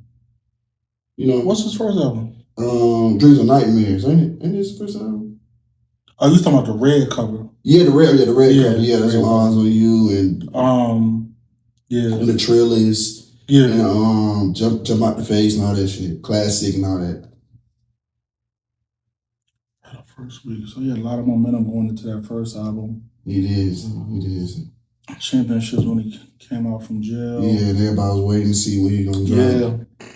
You know, what's his first album? Dreams of Nightmares, ain't it? Ain't this the first album? Oh, you talking about the red cover? Yeah, the red cover. Yeah, that's All Eyes on You and and the Trillers. Yeah, and jump out the face and all that shit, classic and all that. First week, so he had a lot of momentum going into that first album. It is. Championships when he came out from jail. Yeah, and everybody was waiting to see what he was gonna drop. Yeah.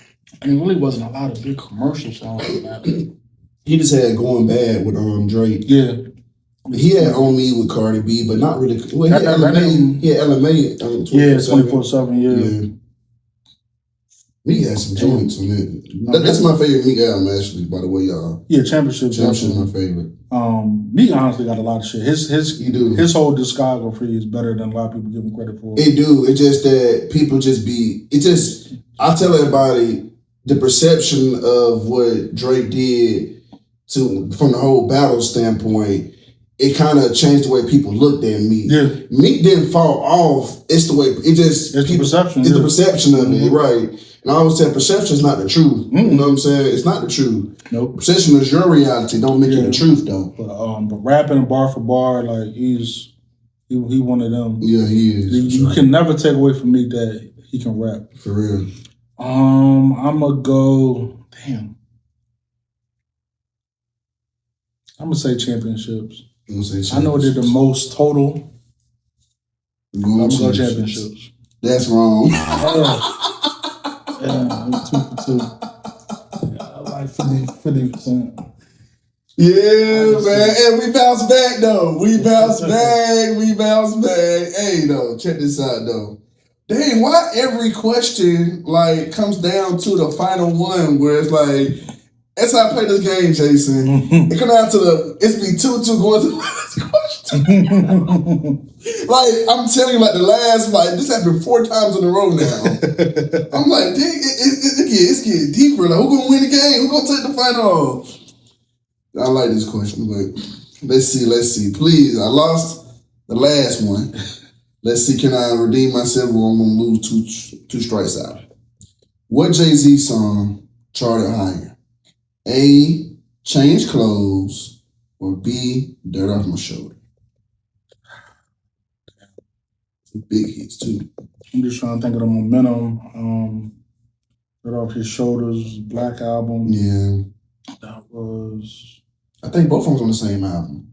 And it really wasn't a lot of big commercial songs on that. He just had Going Bad with Drake. Yeah. He had On Me with Cardi B, but not really. Well, he had LMA. Yeah, LMA. 24/7. Yeah. Meek had some joints on it. That's my favorite Meek album, actually, by the way, y'all. Yeah, Championship is my favorite. Meek honestly got a lot of shit. His whole discography is better than a lot of people give him credit for. It do. It's just that people I tell everybody the perception of what Drake did from the whole battle standpoint, it kind of changed the way people looked at Meek. Yeah. Meek didn't fall off. It's the way it's the perception. It's the perception of it, right? And I always say perception is not the truth. You know what I'm saying? It's not the truth. Nope. Perception is your reality. Don't make it the truth, though. But rapping bar for bar, like he one of them. Yeah, he is. You can never take away from me that he can rap. For real. I'm gonna go. Damn. I'm gonna say Championships. I know they did the most total. I'm gonna go Championships. That's wrong. Yeah, 2 for 2. I like 50%. Yeah, man. And we bounced back, though. We bounced back. Hey, though, check this out, though. Dang, why every question, like, comes down to the final one where it's like, that's how I play this game, Jason. It come down to it's be 2-2 going to the last question. Like, I'm telling you, like, the last, like, this happened 4 times in a row now. I'm like, dang, it's getting deeper. Like, who gonna win the game? Who gonna take the final? I like this question, but let's see. Please, I lost the last one. Let's see, can I redeem myself or I'm gonna lose two strikes out? What Jay-Z song charted higher? A, Change Clothes, or B, Dirt Off My Shoulder? Big hits too. I'm just trying to think of the momentum. Dirt Off His Shoulders, Black Album. Yeah. That was... I think both of them was on the same album.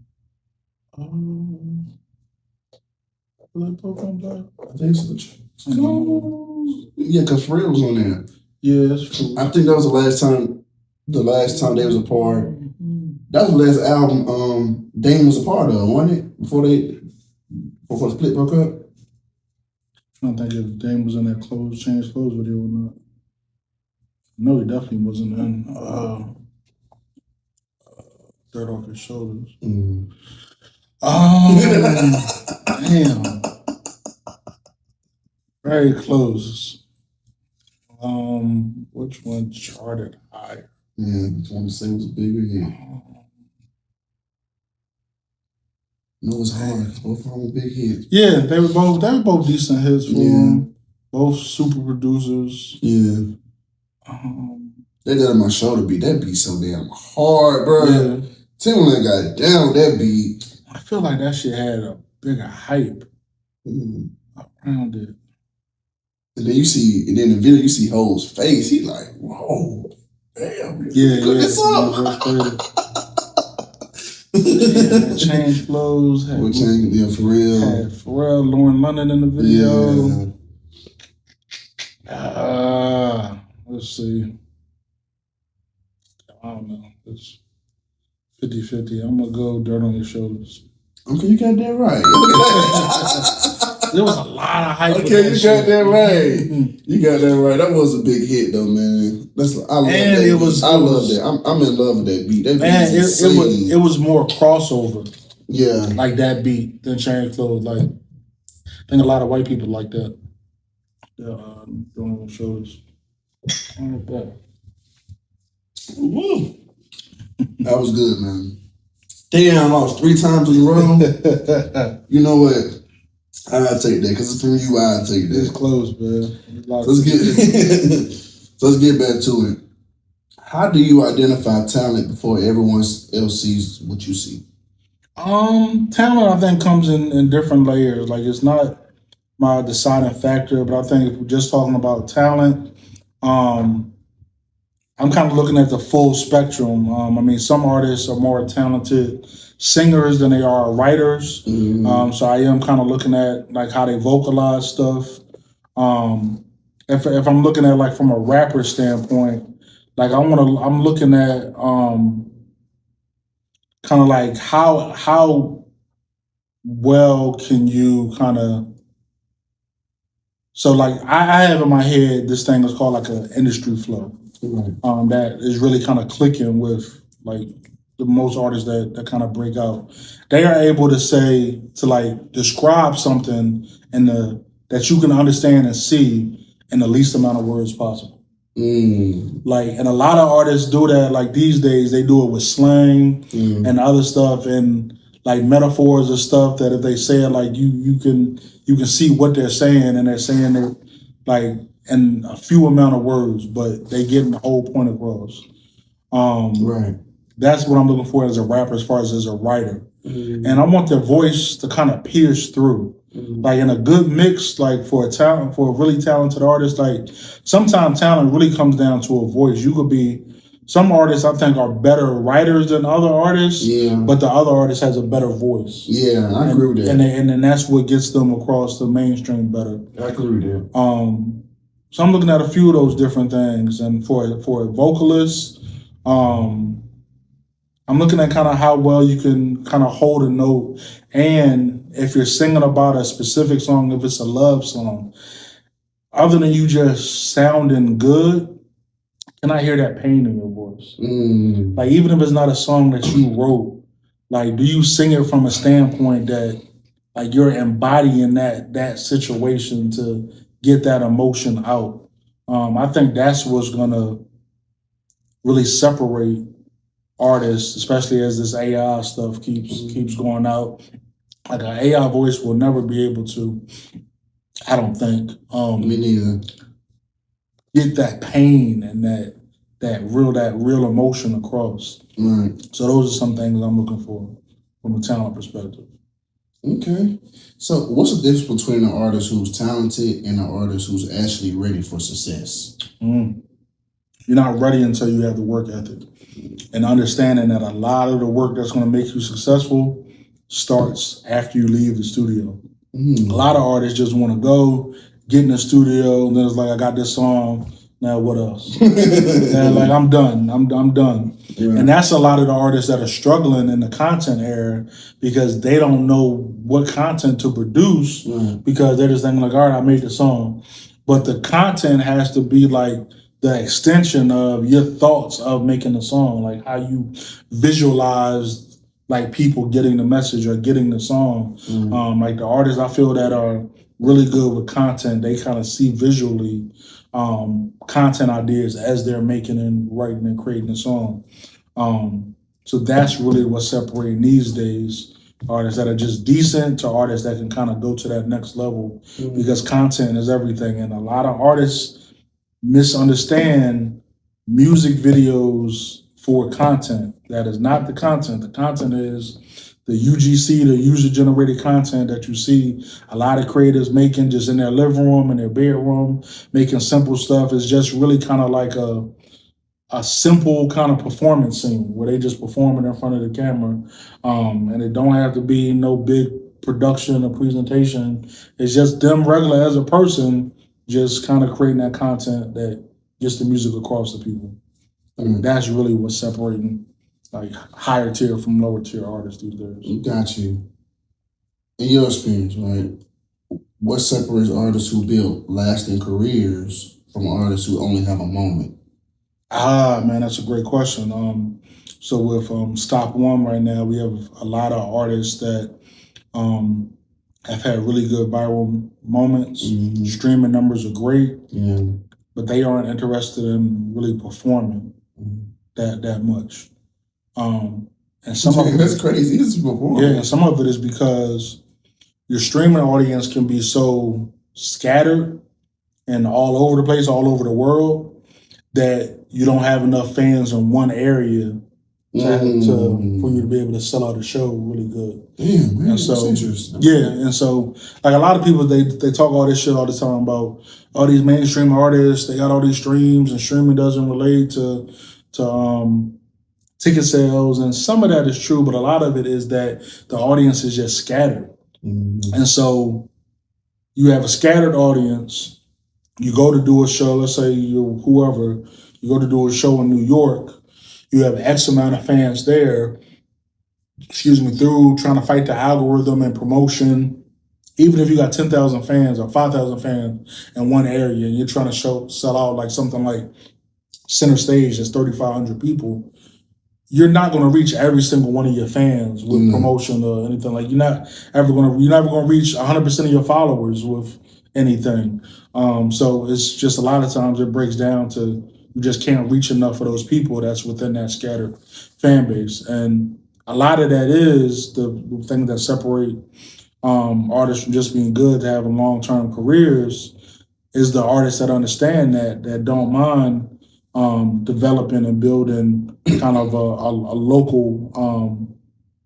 Were they both on Black? I think so. Yeah, because Pharrell was on there. Yeah, that's true. I think that was the last time they was apart. That was the last album Dame was a part of, wasn't it? Before the split broke up? I'm trying to think if Dame was in that Change Clothes video or not. No, he definitely wasn't in Dirt Off His Shoulders. Damn. Very close. Which one charted higher? Yeah, I want to say it was a bigger hit. No, it's hard. Both of them were big hits. Yeah, they were both decent hits for them. Both super producers. Yeah. They did on my shoulder beat. That beat so damn hard, bro. Yeah. Timberland got down with that beat. I feel like that shit had a bigger hype around it. And then in the video you see Ho's face. He like, whoa, damn. Yeah, this up. Yeah, Change Clothes. For real. Had Pharrell, Lauren London in the video. Yeah. Let's see. I don't know. It's 50-50. I'm going to go Dirt on Your Shoulders. Okay, you got that right. There was a lot of hype. Okay, you got that right. You got that right. That was a big hit, though, man. I love that. I love that. I'm in love with that beat. That beat is insane. It was more crossover. Yeah, like that beat than Change Clothes. Like, I think a lot of white people like that. Doing shows. I like that. Woo. That was good, man. Damn, I lost 3 times in a row. You know what? I'll take that because it's from you. I'll take that. It's close, man. Let's get back to it. How do you identify talent before everyone else sees what you see? Talent, I think, comes in different layers. Like, it's not my deciding factor, but I think if we're just talking about talent, I'm kind of looking at the full spectrum. I mean, some artists are more talented singers than they are writers. So I am kind of looking at like how they vocalize stuff. If I'm looking at like from a rapper standpoint, like I'm looking at kind of like how well can you kind of. So like I have in my head this thing is called like an industry flow. That is really kind of clicking with like the most artists that kind of break out. They are able to describe something that you can understand and see in the least amount of words possible. Like, and a lot of artists do that. Like these days, they do it with slang and other stuff and like metaphors and stuff that if they say it, like you can see what they're saying, and they're saying it like in a few amount of words, but they get the whole point across. Right. That's what I'm looking for as a rapper, as far as a writer. And I want their voice to kind of pierce through. Like in a good mix, like for a really talented artist, like sometimes talent really comes down to a voice. Some artists I think are better writers than other artists, but the other artist has a better voice. Yeah, I agree with that. And that's what gets them across the mainstream better. I agree with that. So I'm looking at a few of those different things. And for a vocalist, I'm looking at kind of how well you can kind of hold a note. And if you're singing about a specific song, if it's a love song, other than you just sounding good, can I hear that pain in your voice? Like, even if it's not a song that you wrote, like, do you sing it from a standpoint that, like, you're embodying that situation to get that emotion out? I think that's what's gonna really separate artists, especially as this AI stuff keeps going out. Like, an AI voice will never be able to, I don't think. Me neither. get that pain and that real emotion across. Right. So those are some things I'm looking for from a talent perspective. Okay. So what's the difference between an artist who's talented and an artist who's actually ready for success? You're not ready until you have the work ethic. And understanding that a lot of the work that's going to make you successful starts after you leave the studio. A lot of artists just want to go, get in the studio, and then it's like, I got this song, now what else? And like, I'm done. I'm done. Right. And that's a lot of the artists that are struggling in the content era because they don't know what content to produce because they're just thinking like, all right, I made the song. But the content has to be like the extension of your thoughts of making the song, like how you visualize like people getting the message or getting the song. Like the artists I feel that are really good with content, they kind of see visually content ideas as they're making and writing and creating a song. So that's really what's separating these days artists that are just decent to artists that can kind of go to that next level because content is everything. And a lot of artists misunderstand music videos for content. That is not the content. The content is the UGC, the user-generated content that you see a lot of creators making just in their living room, in their bedroom, making simple stuff. Is just really kind of like a simple kind of performance scene where they just performing in front of the camera. And it don't have to be no big production or presentation. It's just them regular as a person, just kind of creating that content that gets the music across to people. That's really what's separating like higher tier from lower tier artists these days. Got you. In your experience, right, what separates artists who build lasting careers from artists who only have a moment? Man, that's a great question. So with Stop One right now, we have a lot of artists that have had really good viral moments. Streaming numbers are great, but they aren't interested in really performing that much. And some of that's crazy. This is before. Yeah, and some of it is because your streaming audience can be so scattered and all over the place, all over the world, that you don't have enough fans in one area for you to be able to sell out a show really good. Damn, man, and so, that's interesting. Yeah, and so like a lot of people, they talk all this shit all the time about all these mainstream artists, they got all these streams and streaming doesn't relate to ticket sales, and some of that is true, but a lot of it is that the audience is just scattered. And so you have a scattered audience, you go to do a show, let's say you're whoever, you go to do a show in New York, you have X amount of fans there, through trying to fight the algorithm and promotion. Even if you got 10,000 fans or 5,000 fans in one area and you're trying to sell out like something like Center Stage that's 3,500 people, you're not going to reach every single one of your fans with promotion or anything. Like you're never going to reach 100% of your followers with anything. So it's just a lot of times it breaks down to you just can't reach enough of those people that's within that scattered fan base. And a lot of that is the thing that separate artists from just being good to having long-term careers is the artists that understand that don't mind developing and building kind of a local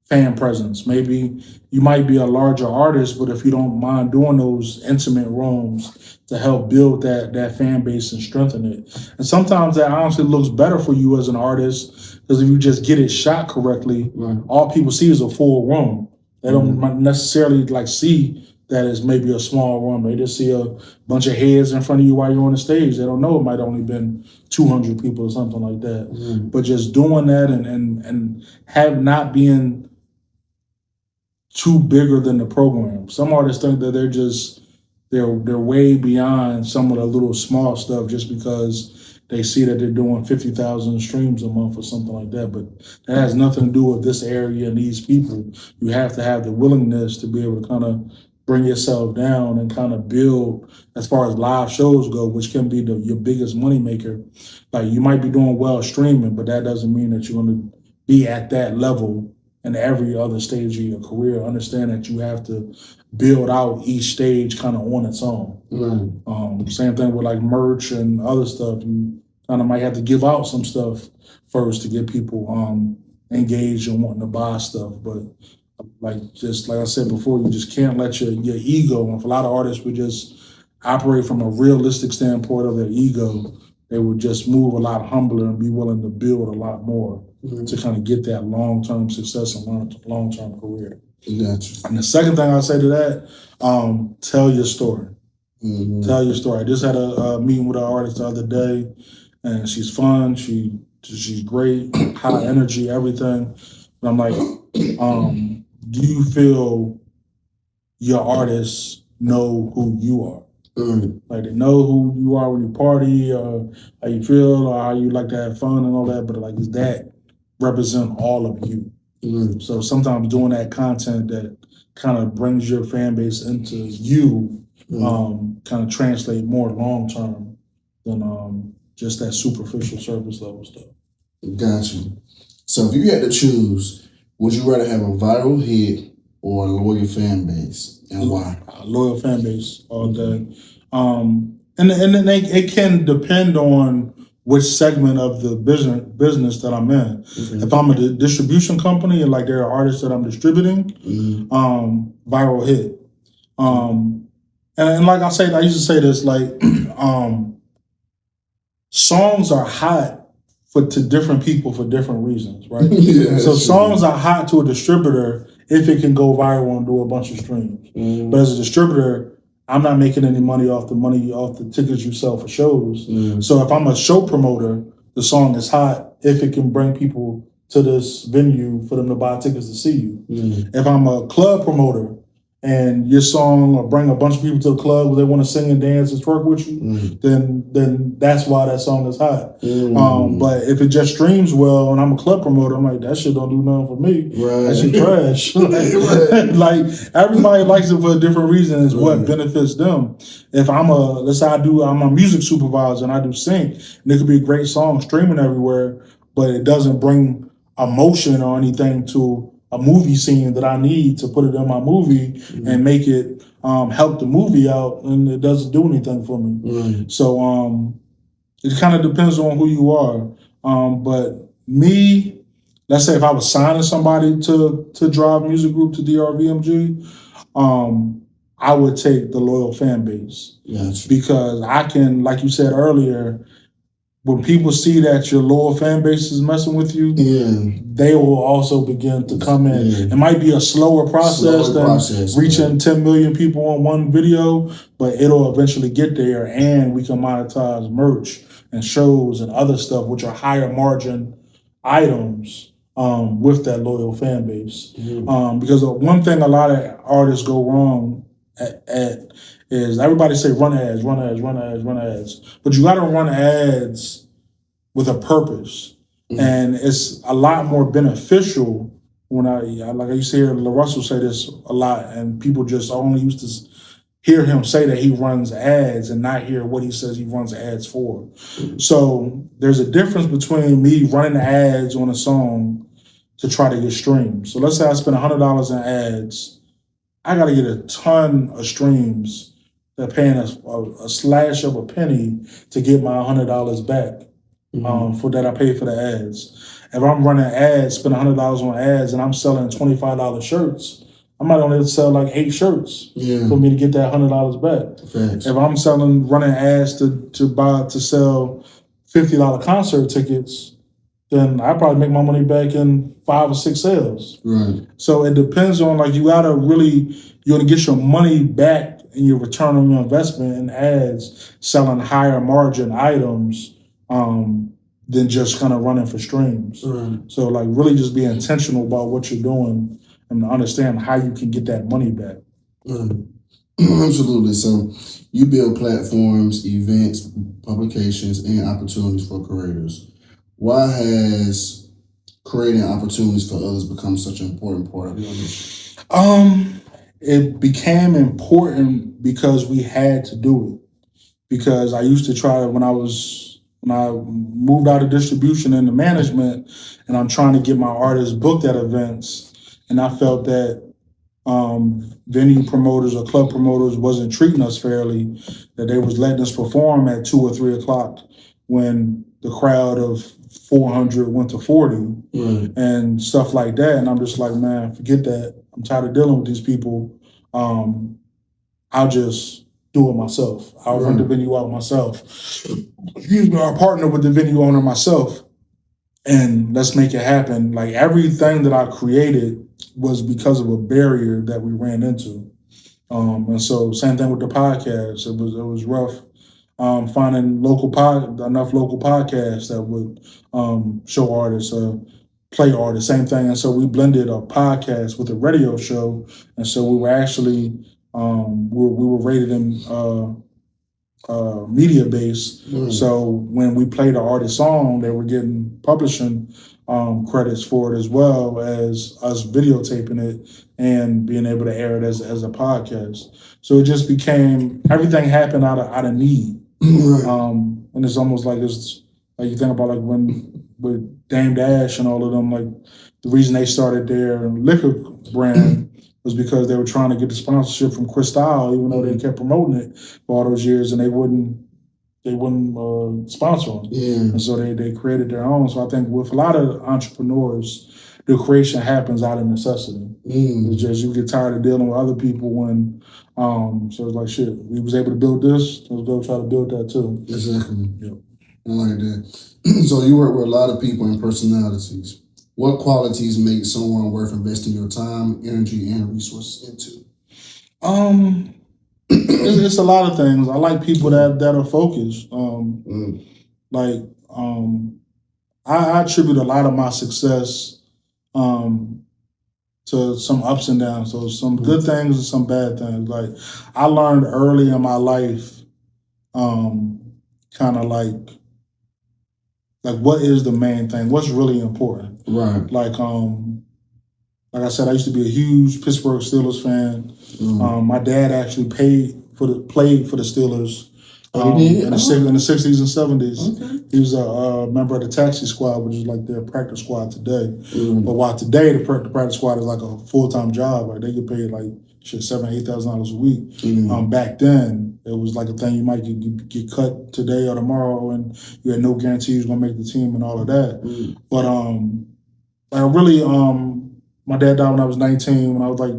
fan presence. Maybe you might be a larger artist, but if you don't mind doing those intimate rooms to help build that fan base and strengthen it. And sometimes that honestly looks better for you as an artist, because if you just get it shot correctly, all people see is a full room. They don't necessarily like see that it's maybe a small room. They just see a bunch of heads in front of you while you're on the stage. They don't know it might only been 200 people or something like that. But just doing that and have not being too bigger than the program. Some artists think that they're way beyond some of the little small stuff just because they see that they're doing 50,000 streams a month or something like that. But that has nothing to do with this area and these people. You have to have the willingness to be able to kind of bring yourself down and kind of build as far as live shows go, which can be your biggest moneymaker. Like you might be doing well streaming, but that doesn't mean that you're going to be at that level in every other stage of your career. Understand that you have to build out each stage kind of on its own. Right. Same thing with like merch and other stuff. You kind of might have to give out some stuff first to get people engaged and wanting to buy stuff. But like I said before, you just can't let your ego, and for a lot of artists would just operate from a realistic standpoint of their ego, they would just move a lot humbler and be willing to build a lot more to kind of get that long-term success and long-term career. Gotcha. And the second thing I'll say to that, tell your story. Tell your story. I just had a meeting with an artist the other day, and she's fun. She's great, high energy, everything. And I'm like, do you feel your artists know who you are? Like they know who you are when you party, or how you feel, or how you like to have fun and all that. But like, does that represent all of you? So sometimes doing that content that kind of brings your fan base into you, kind of translate more long term than just that superficial surface level stuff. Gotcha. So if you had to choose, would you rather have a viral hit or a loyal fan base, and why? A loyal fan base all day. And then it can depend on which segment of the business that I'm in. If I'm a distribution company and like there are artists that I'm distributing, viral hit. And like I used to say this, like songs are hot to different people for different reasons, right? So songs are hot to a distributor if it can go viral and do a bunch of streams. But as a distributor, I'm not making any money off the tickets you sell for shows. So if I'm a show promoter, the song is hot if it can bring people to this venue for them to buy tickets to see you. If I'm a club promoter and your song will bring a bunch of people to the club where they want to sing and dance and twerk with you, then that's why that song is hot. But if it just streams well and I'm a club promoter, I'm like, that shit don't do nothing for me. That shit trash. Like everybody likes it for a different reason. Is what benefits them. If I'm a music supervisor and I do sync, and it could be a great song streaming everywhere, but it doesn't bring emotion or anything to a movie scene that I need to put it in my movie and make it help the movie out, and it doesn't do anything for me. So it kind of depends on who you are. But me, let's say if I was signing somebody to Drive Music Group to DRVMG, I would take the loyal fan base. Because I can, like you said earlier, when people see that your loyal fan base is messing with you, they will also begin to come in. It might be a slower process than reaching 10 million people on one video, but it'll eventually get there, and we can monetize merch and shows and other stuff, which are higher margin items with that loyal fan base. Because one thing a lot of artists go wrong at is everybody say run ads, but you got to run ads with a purpose, and it's a lot more beneficial. When I used to hear LaRussell say this a lot, and people just only used to hear him say that he runs ads and not hear what he says he runs ads for. So there's a difference between me running ads on a song to try to get streams. So let's say I spend $100 in ads, I got to get a ton of streams. They're paying a slash of a penny to get my $100 back for that I paid for the ads. If I'm running ads, spend $100 on ads, and I'm selling $25 shirts, I might only sell like 8 shirts for me to get that $100 back. If I'm running ads to sell $50 concert tickets, then I probably make my money back in 5 or 6 sales. So it depends on, like, you gotta get your money back and your return on your investment in ads, selling higher margin items than just kind of running for streams. So like really just be intentional about what you're doing and understand how you can get that money back. Absolutely. So you build platforms, events, publications, and opportunities for creators. Why has creating opportunities for others become such an important part of your mission? It became important because we had to do it. Because I used to try when I moved out of distribution into management, and I'm trying to get my artists booked at events, and I felt that venue promoters or club promoters wasn't treating us fairly, that they was letting us perform at 2 or 3 o'clock when the crowd of 400 went to 40 and stuff like that. And I'm just like, man, forget that. I'm tired of dealing with these people. I'll just do it myself. I'll rent the venue out myself. Excuse me, I'll partner with the venue owner myself and let's make it happen. Like everything that I created was because of a barrier that we ran into. And so same thing with the podcast. It was rough finding enough local podcasts that would show artists, play artists, same thing. And so we blended a podcast with a radio show. And so we were actually, we were rated in media base. So when we played an artist song, they were getting publishing credits for it as well as us videotaping it and being able to air it as a podcast. So it just became, everything happened out of need. And it's almost like you think about like when with Dame Dash and all of them, like the reason they started their liquor brand was because they were trying to get the sponsorship from Cristal, even though they kept promoting it for all those years and they wouldn't sponsor them. And so they created their own. So I think with a lot of entrepreneurs, the creation happens out of necessity. It's just you get tired of dealing with other people when, so it's like, shit, we was able to build this, let's go try to build that too. Exactly. Yep. I like that. So you work with a lot of people and personalities. What qualities make someone worth investing your time, energy, and resources into? It's a lot of things. I like people that are focused. I attribute a lot of my success to some ups and downs. So some good things and some bad things. Like I learned early in my life, kind of like what is the main thing? What's really important? Right. Like I said, I used to be a huge Pittsburgh Steelers fan. My dad actually played for the Steelers in the 60s and 70s. Okay. He was a member of the taxi squad, which is like their practice squad today. But while today the practice squad is like a full-time job, like they get paid like $7,000 to $8,000 a week. Back then, it was like a thing you might get cut today or tomorrow, and you had no guarantee you was gonna make the team and all of that. But I really my dad died when I was 19. When I was like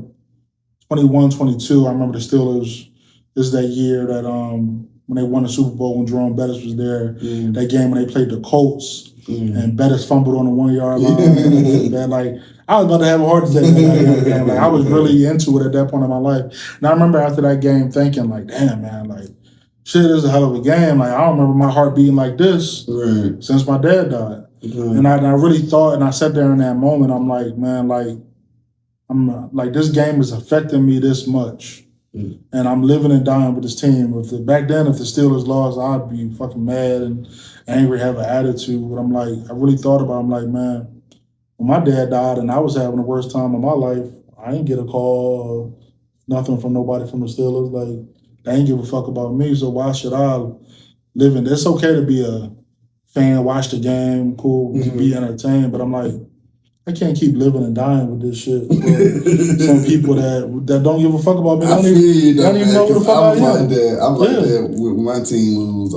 21, 22, I remember the Steelers. This is that year that when they won the Super Bowl when Jerome Bettis was there. That game when they played the Colts and Bettis fumbled on the 1 yard line. That like I was about to have a heart attack in that game. Like I was really into it at that point in my life. And I remember after that game thinking like, damn man, like shit, this is a hell of a game. Like I don't remember my heart beating like this since my dad died. And I really thought, and I sat there in that moment, I'm like, man, like I'm like this game is affecting me this much. And I'm living and dying with this team. Back then, if the Steelers lost, I'd be fucking mad and angry, have an attitude. But I'm like, I really thought about it. I'm like, man, when my dad died and I was having the worst time of my life, I didn't get a call or nothing from nobody from the Steelers. Like, they ain't give a fuck about me, so why should I live in? It's okay to be a fan, watch the game, cool, be entertained, but I'm like, I can't keep living and dying with this shit. Some people that don't give a fuck about me. Don't even know who the fuck I am. I'm like that with my team moves.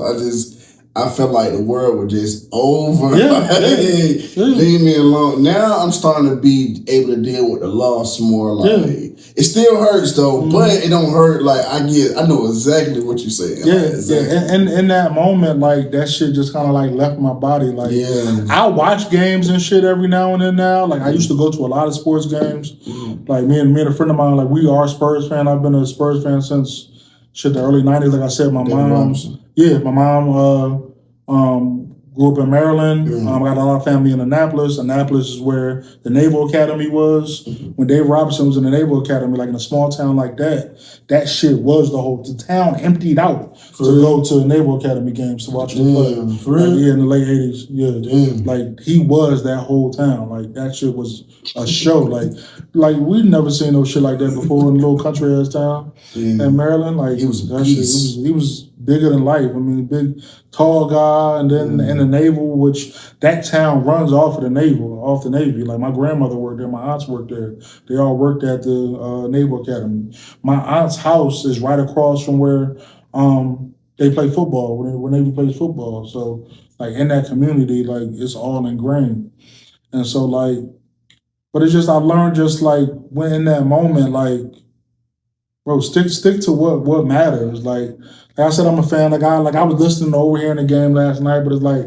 I felt like the world was just over. Leave me alone. Now I'm starting to be able to deal with the loss more. Like it still hurts though, but it don't hurt. Like I know exactly what you're saying. And in that moment, like that shit just kind of like left my body. Like I watch games and shit every now and then. Now, like I used to go to a lot of sports games. Like me and a friend of mine, like we are Spurs fan. I've been a Spurs fan since the early '90s. Like I said, my mom grew up in Maryland. I got a lot of family in Annapolis. Annapolis is where the Naval Academy was. When Dave Robinson was in the Naval Academy, like in a small town like that shit was the town emptied out to go to Naval Academy games to watch them play. In the late 80s. Like he was that whole town. Like that shit was a show. Like we'd never seen no shit like that before in a little country ass town in Maryland. Like it was bigger than life. I mean, big, tall guy, and then in the naval, which that town runs off of the naval, off the Navy. Like my grandmother worked there, my aunts worked there. They all worked at the Naval Academy. My aunt's house is right across from where they play football, when Navy plays football. So like in that community, like it's all ingrained. And so like, but it's just, I learned just like when in that moment, like, bro, stick to what matters. Like I said, I'm a fan. Like I was listening to overhearing the game last night, but it's like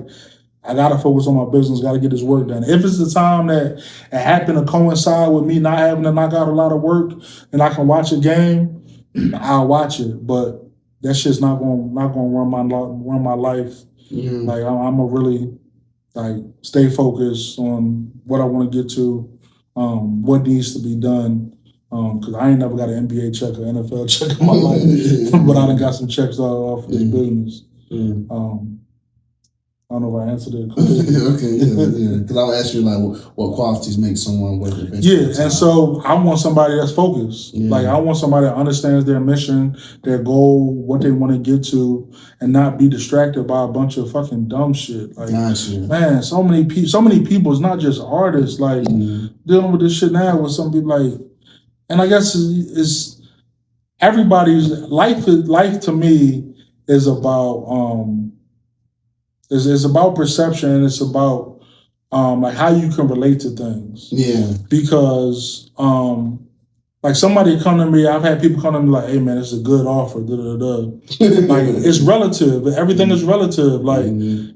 I gotta focus on my business. Gotta get this work done. If it's the time that it happened to coincide with me not having to knock out a lot of work, and I can watch a game, I'll watch it. But that shit's not gonna run my life. Like I'm a really like stay focused on what I want to get to, what needs to be done. Because I ain't never got an NBA check or NFL check in my life, but I done got some checks off of this business. I don't know if I answered it completely. Okay, yeah. Because I'll ask you like what qualities make someone worth their best. Yeah, and so I want somebody that's focused. Yeah. Like I want somebody that understands their mission, their goal, what they want to get to, and not be distracted by a bunch of fucking dumb shit. Like, man, so many people. It's not just artists. Like dealing with this shit now with some people. Like, and I guess it's everybody's life. Life to me is about. It's about perception, and it's about like how you can relate to things. Yeah. Because like somebody come to me, I've had people come to me like, "Hey man, it's a good offer." Like it's relative. Everything is relative. Like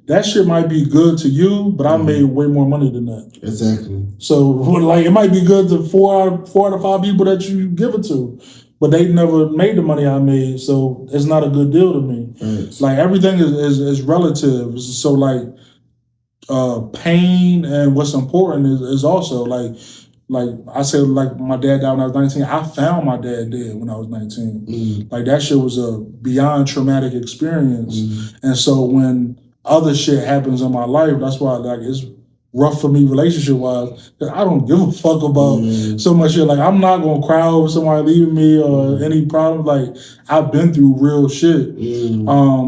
that shit might be good to you, but I made way more money than that. Exactly. So like it might be good to four out of five people that you give it to, but they never made the money I made, so it's not a good deal to me. Right. Like everything is relative. So like pain and what's important is also like I said, like my dad died when I was 19. I found my dad dead when I was 19. Like that shit was a beyond traumatic experience. And so when other shit happens in my life, that's why like it's rough for me relationship wise. I don't give a fuck about so much shit. Like I'm not gonna cry over somebody leaving me or any problem. Like I've been through real shit.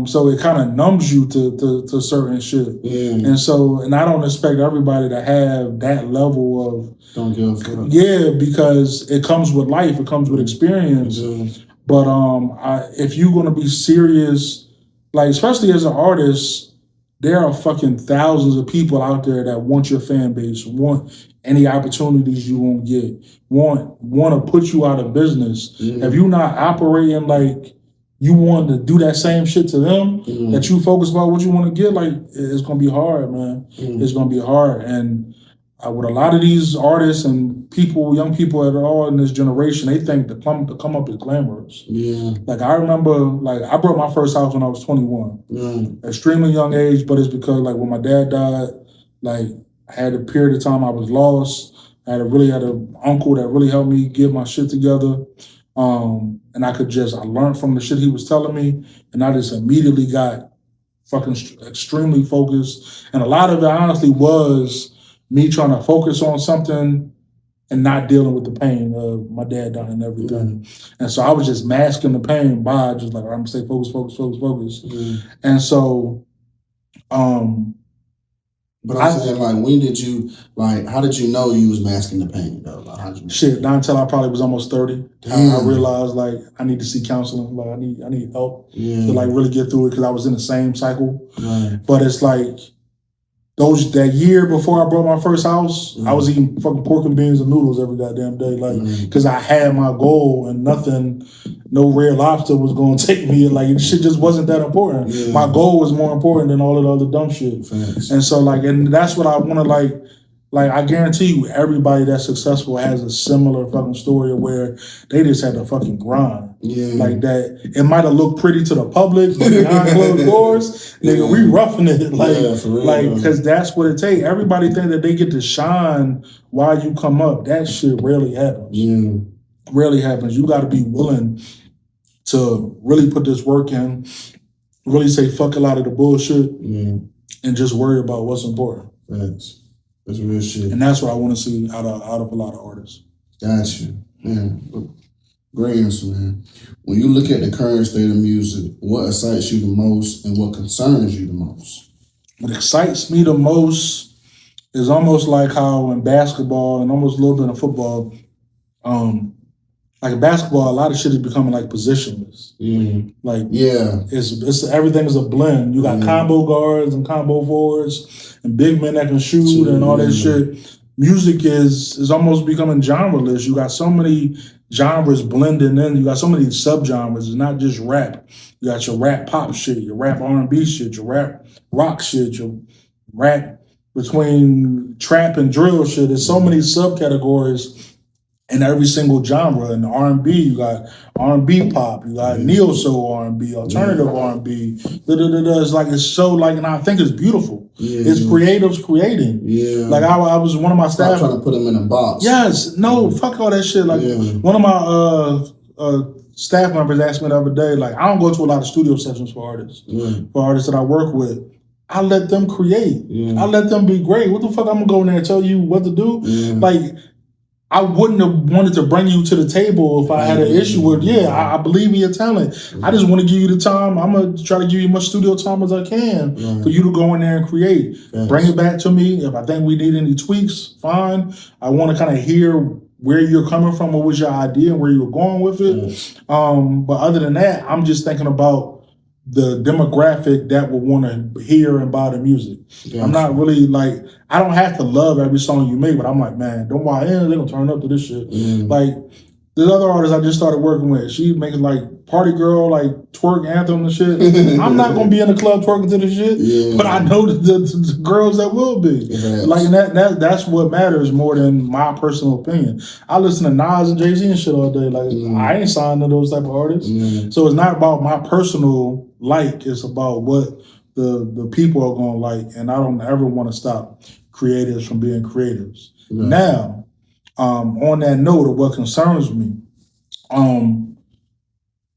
So it kind of numbs you to certain shit. And so, and I don't expect everybody to have that level of don't give a fuck. Yeah, because it comes with life, it comes with experience. But if you're gonna be serious, like especially as an artist, there are fucking thousands of people out there that want your fan base, want any opportunities you won't get, want to put you out of business. If you're not operating like you want to do that same shit to them, that you focus about what you want to get, like it's gonna be hard, man. It's gonna be hard. And with a lot of these artists and people, young people at all in this generation, they think to come up is glamorous. Yeah. Like I remember, like I bought my first house when I was 21. Extremely young age, but it's because like when my dad died, like I had a period of time I was lost. I had an uncle that really helped me get my shit together. And I learned from the shit he was telling me, and I just immediately got fucking extremely focused. And a lot of it honestly was me trying to focus on something and not dealing with the pain of my dad dying and everything. And so I was just masking the pain by just like, I'm gonna stay focused. And so, but I'm saying, like, when did you, like, how did you know you was masking the pain, though? Like, how did you shit, not until I probably was almost 30. I realized, like, I need to see counseling. Like, I need help to, like, really get through it because I was in the same cycle. But it's like, that year before I bought my first house, I was eating fucking pork and beans and noodles every goddamn day, like, because I had my goal and no Red Lobster was going to take me. Like, shit just wasn't that important. My goal was more important than all of the other dumb shit. Thanks. And so, like, and that's what I want to, like, I guarantee you, everybody that's successful has a similar fucking story where they just had to fucking grind. Like that, it might have looked pretty to the public, but behind closed doors, nigga, we roughing it. Like, because that's what it takes. Everybody think that they get to shine while you come up. That shit rarely happens. Rarely happens. You got to be willing to really put this work in, really say fuck a lot of the bullshit, and just worry about what's important. Thanks. That's real shit. And that's what I want to see out of a lot of artists. Gotcha. Man. Great answer, man. When you look at the current state of music, what excites you the most and what concerns you the most? What excites me the most is almost like how in basketball and almost a little bit in football, like in basketball, a lot of shit is becoming like positionless. Like it's everything is a blend. You got combo guards and combo forwards and big men that can shoot and all that shit. Music is almost becoming genreless. You got so many genres blending in. You got so many subgenres. It's not just rap. You got your rap pop shit, your rap R&B shit, your rap rock shit, your rap between trap and drill shit. There's so many subcategories in every single genre. In the R&B, you got R&B pop, you got neo soul R&B, alternative R&B. It's like it's so like, and I think it's beautiful. It's creatives creating. Like I was one of my staff trying to put them in a box. Yes, no, fuck all that shit. Like one of my staff members asked me the other day, like I don't go to a lot of studio sessions for artists, that I work with. I let them create. I let them be great. What the fuck I'm gonna go in there and tell you what to do? Like I wouldn't have wanted to bring you to the table if I had an issue with, I believe in your talent. I just want to give you the time. I'm going to try to give you as much studio time as I can for you to go in there and create. Bring it back to me. If I think we need any tweaks, fine. I want to kind of hear where you're coming from, what was your idea, and where you were going with it. But other than that, I'm just thinking about the demographic that will want to hear and buy the music. I'm not really like, I don't have to love every song you make, but I'm like, man, don't buy in, they're going to turn up to this shit. Like, there's other artists I just started working with. She's making like party girl, like twerk anthem and shit. I'm not going to be in the club twerking to this shit, but I know the girls that will be. Like, and that's what matters more than my personal opinion. I listen to Nas and Jay-Z and shit all day. Like, I ain't signed to those type of artists. So it's not about my personal like, it's about what the people are going to like. And I don't ever want to stop creatives from being creatives. Now, on that note of what concerns me,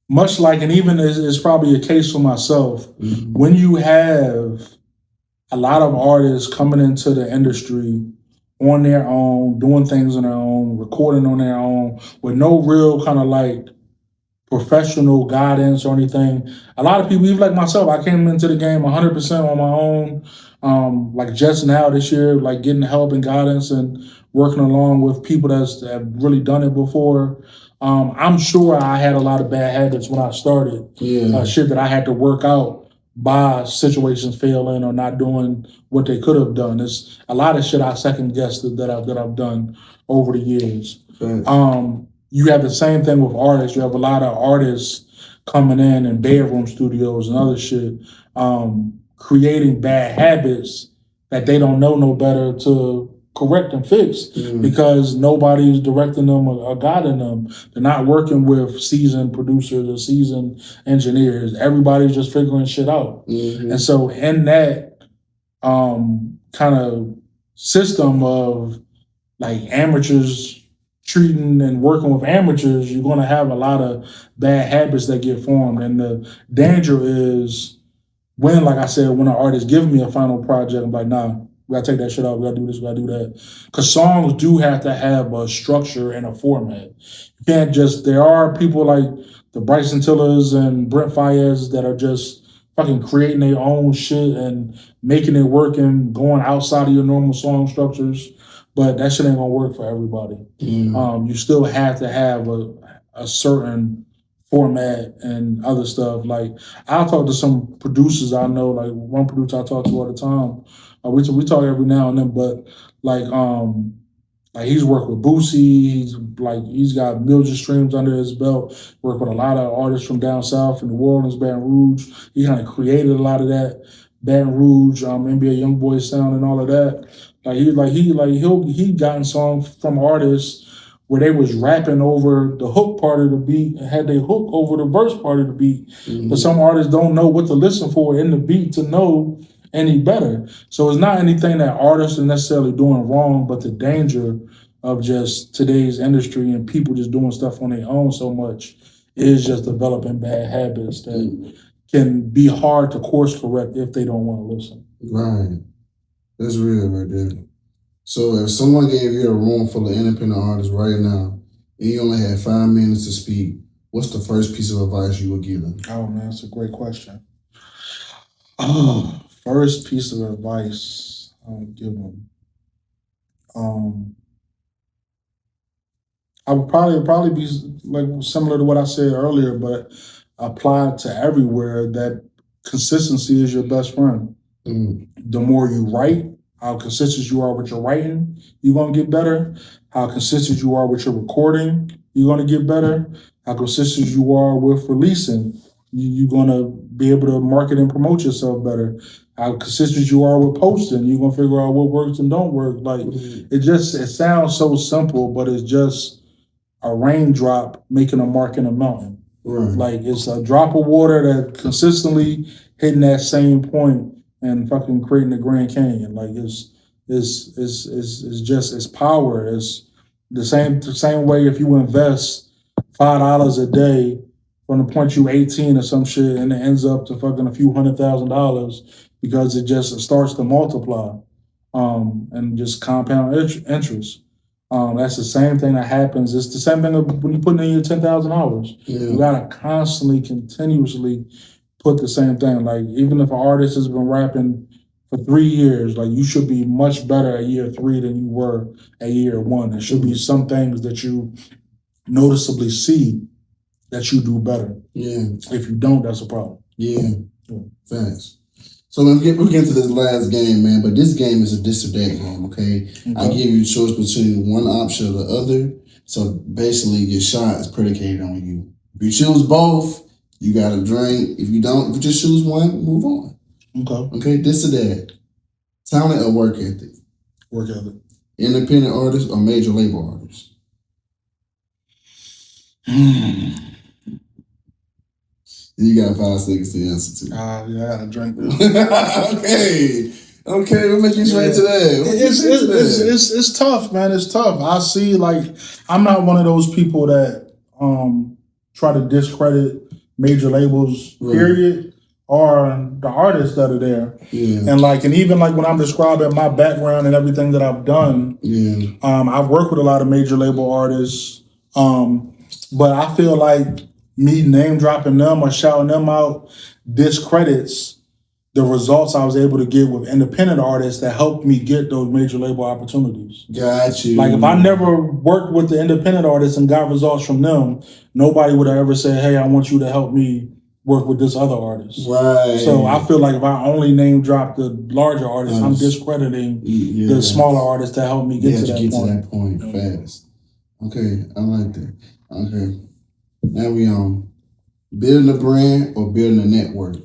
much like, and even is probably a case for myself, when you have a lot of artists coming into the industry on their own, doing things on their own, recording on their own, with no real kind of like professional guidance or anything. A lot of people, even like myself, I came into the game 100% on my own, like just now this year, like getting help and guidance and working along with people that have really done it before. I'm sure I had a lot of bad habits when I started, shit that I had to work out by situations failing or not doing what they could have done. It's a lot of shit I second guessed that I've done over the years. You have the same thing with artists. You have a lot of artists coming in bedroom studios and other shit, creating bad habits that they don't know no better to correct and fix because nobody's directing them or guiding them. They're not working with seasoned producers or seasoned engineers. Everybody's just figuring shit out. And so in that kind of system of like amateurs treating and working with amateurs, you're going to have a lot of bad habits that get formed. And the danger is when, like I said, when an artist gives me a final project, I'm like, nah, we gotta take that shit out, we gotta do this, we gotta do that. Because songs do have to have a structure and a format. You can't just, there are people like the Bryson Tillers and Brent Fayez that are just fucking creating their own shit and making it work and going outside of your normal song structures. But that shit ain't gonna work for everybody. You still have to have a certain format and other stuff. Like, I'll talk to some producers I know, like one producer I talk to all the time. We talk every now and then, but like he's worked with Boosie. He's got millions of streams under his belt. Worked with a lot of artists from down south in New Orleans, Baton Rouge. He kind of created a lot of that Baton Rouge, NBA YoungBoy sound and all of that. He gotten songs from artists where they was rapping over the hook part of the beat and had their hook over the verse part of the beat. But some artists don't know what to listen for in the beat to know any better. So it's not anything that artists are necessarily doing wrong, but the danger of just today's industry and people just doing stuff on their own so much is just developing bad habits that can be hard to course correct if they don't want to listen. Right. That's real right there. So if someone gave you a room full of independent artists right now and you only had 5 minutes to speak, what's the first piece of advice you would give them? Oh man, that's a great question. First piece of advice I would give them. I would probably be like similar to what I said earlier, but apply to everywhere that consistency is your best friend. The more you write, how consistent you are with your writing, you're gonna get better. How consistent you are with your recording, you're gonna get better. How consistent you are with releasing, you're gonna be able to market and promote yourself better. How consistent you are with posting, you're gonna figure out what works and don't work. Like it sounds so simple, but it's just a raindrop making a mark in a mountain. Right. Like it's a drop of water that consistently hitting that same point and fucking creating the Grand Canyon. Like it's just power. It's the same way if you invest $5 a day from the point you 18 or some shit and it ends up to fucking a few $100,000 because it starts to multiply and just compound interest. That's the same thing that happens. It's the same thing when you put in your 10,000 hours. Yeah. You gotta constantly, continuously put the same thing. Like even if an artist has been rapping for 3 years, like you should be much better at year 3 than you were at year 1. There should be some things that you noticeably see that you do better. Yeah. If you don't, that's a problem. Yeah. Thanks. So we'll get into this last game, man. But this game is a this or that game, okay? I give you a choice between one option or the other. So basically, your shot is predicated on you. If you choose both, you got to drink. If you don't, if you just choose one, move on. Okay, this or that. Talent or work ethic? Work ethic. Independent artist or major label artist? You got 5 seconds to answer to. Yeah, I got to drink this. Okay, we'll make you straight to that. It's tough, man. It's tough. I see, like, I'm not one of those people that try to discredit major labels, period, or the artists that are there. Yeah. And even when I'm describing my background and everything that I've done, I've worked with a lot of major label artists, but I feel like me name dropping them or shouting them out discredits the results I was able to get with independent artists that helped me get those major label opportunities. Got you. Like if I never worked with the independent artists and got results from them, nobody would have ever said, hey, I want you to help me work with this other artist. Right. So I feel like if I only name drop the larger artists, I'm discrediting the smaller artists that helped me get to that point. Fast. Okay, I like that. Okay. Now we on building a brand or building a network.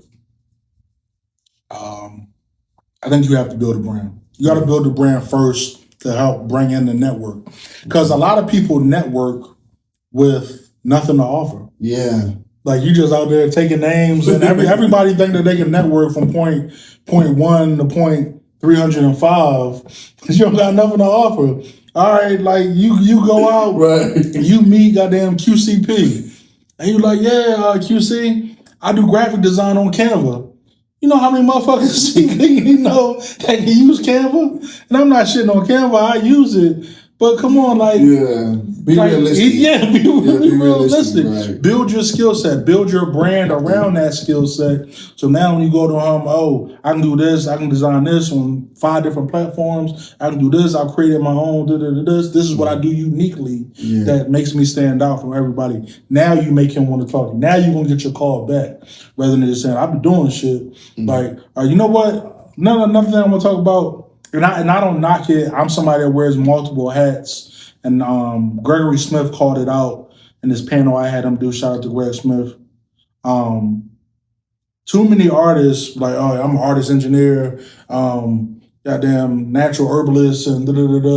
I think you have to build a brand. You got to build the brand first to help bring in the network. Because a lot of people network with nothing to offer. Yeah. Like you just out there taking names and everybody think that they can network from point 1 to point 305. You don't got nothing to offer. All right, like you go out, right? You meet goddamn QCP, and you like, QC, I do graphic design on Canva. You know how many motherfuckers you know that can use Canva? And I'm not shitting on Canva, I use it. But come on, be realistic. Be realistic. Right. Build your skill set. Build your brand around that skill set. So now when you go to I can do this. I can design this on 5 different platforms. I can do this. I've created my own. This is what I do uniquely that makes me stand out from everybody. Now you make him want to talk to you. Now you're going to get your call back rather than just saying, I've been doing shit. Like, you know what? Another thing I'm going to talk about, and I don't knock it. I'm somebody that wears multiple hats. And Gregory Smith called it out in this panel I had him do. Shout out to Greg Smith. Too many artists, like, I'm an artist engineer, goddamn natural herbalist, and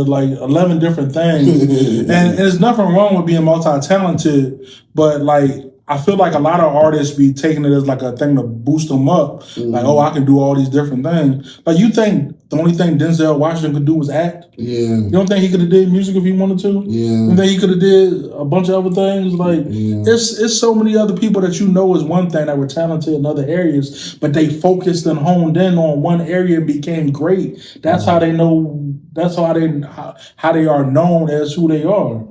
like 11 different things. And there's nothing wrong with being multi-talented, but like, I feel like a lot of artists be taking it as like a thing to boost them up. Like, I can do all these different things. Like, you think the only thing Denzel Washington could do was act. Yeah. You don't think he could have did music if he wanted to? Yeah. You don't think he could have did a bunch of other things? Like, it's so many other people that you know is one thing that were talented in other areas, but they focused and honed in on one area and became great. That's how they know. That's how they are known as who they are.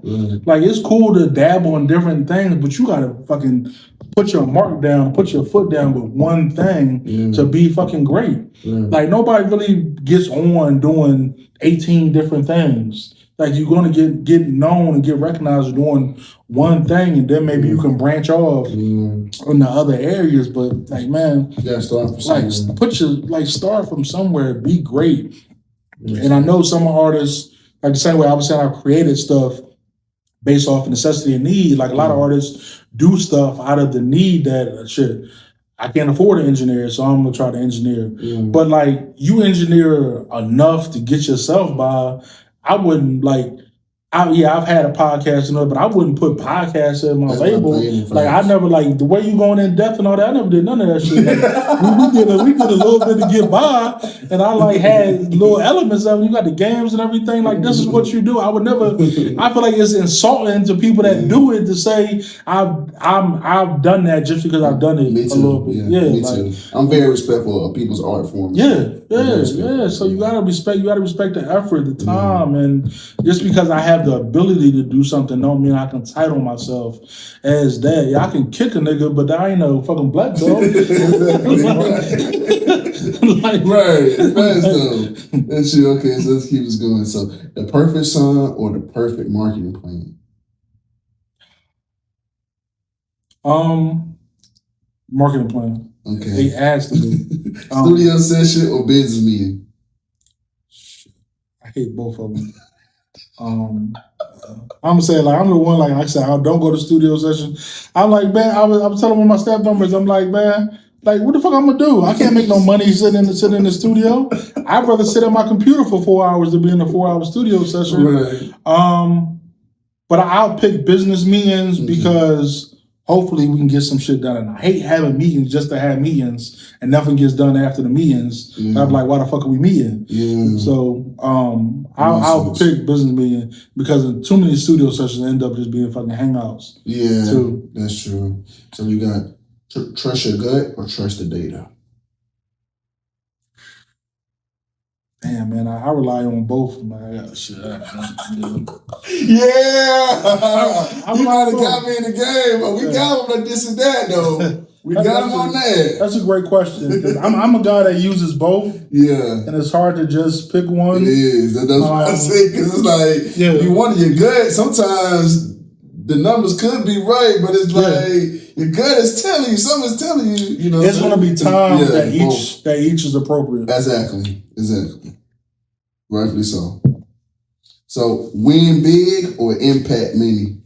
Like, it's cool to dabble in different things, but you gotta fucking put your mark down, put your foot down with one thing to be fucking great. Like, nobody really gets on doing 18 different things. Like, you're gonna get known and get recognized doing one thing, and then maybe you can branch off in the other areas. But like, man, you gotta start from somewhere. Start from somewhere, be great. And I know some artists, like the same way I was saying, I created stuff based off of necessity and need. Like, a lot of artists do stuff out of the need that shit. I can't afford an engineer, so I'm gonna try to engineer. But like, you engineer enough to get yourself by. I wouldn't I've had a podcast and all, but I wouldn't put podcasts in my label. Like, I never, like, the way you going in depth and all that, I never did none of that shit. Like, we did a little bit to get by, and I like had little elements of it. You got the games and everything. Like, this is what you do. I would never. I feel like it's insulting to people that do it to say I've done that just because I've done it a little bit. Me too. I'm very respectful of people's art forms. So you gotta respect the effort, the time, and just because I have the ability to do something don't mean I can title myself as that. Yeah, I can kick a nigga, but I ain't no fucking black belt. Right. That's dope. That's shit. Okay, so let's keep this going. So, the perfect song or the perfect marketing plan? Marketing plan. Okay. They asked me. Studio session or business meeting? I hate both of them. I'm gonna say, like, I'm the one, like I said, I don't go to studio session. I'm like, man, I was telling one of my staff members, I'm like, man, like, what the fuck I'm gonna do? I can't make no money sitting in the studio. I'd rather sit at my computer for 4 hours than be in a 4-hour studio session. Right. But I'll pick business meetings because hopefully we can get some shit done. And I hate having meetings just to have meetings and nothing gets done after the meetings. I'm like, why the fuck are we meeting? So I'll pick business meeting because too many studio sessions end up just being fucking hangouts. That's true. So we got trust your gut or trust the data? Damn, man, I rely on both. Man, I got shit. You might have got me in the game, but we got him on this and that, though. We got him on that. That's a great question. Cause I'm a guy that uses both. And it's hard to just pick one. It is. That's what I say, because it's like, you want your gut. Sometimes the numbers could be right, but it's like, your gut is telling you, something's telling you, you know. There's going to be times that each is appropriate. Exactly. Rightfully so. So, win big or impact many?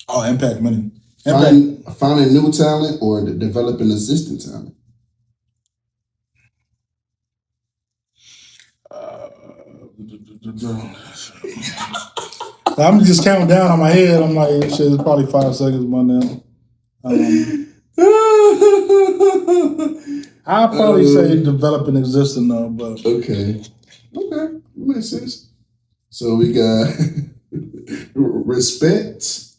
Oh, impact many. Finding new talent or developing existing talent? I'm just counting down on my head. I'm like, shit, it's probably 5 seconds by now. I'll probably say developing existing though, but okay, makes sense. So we got respect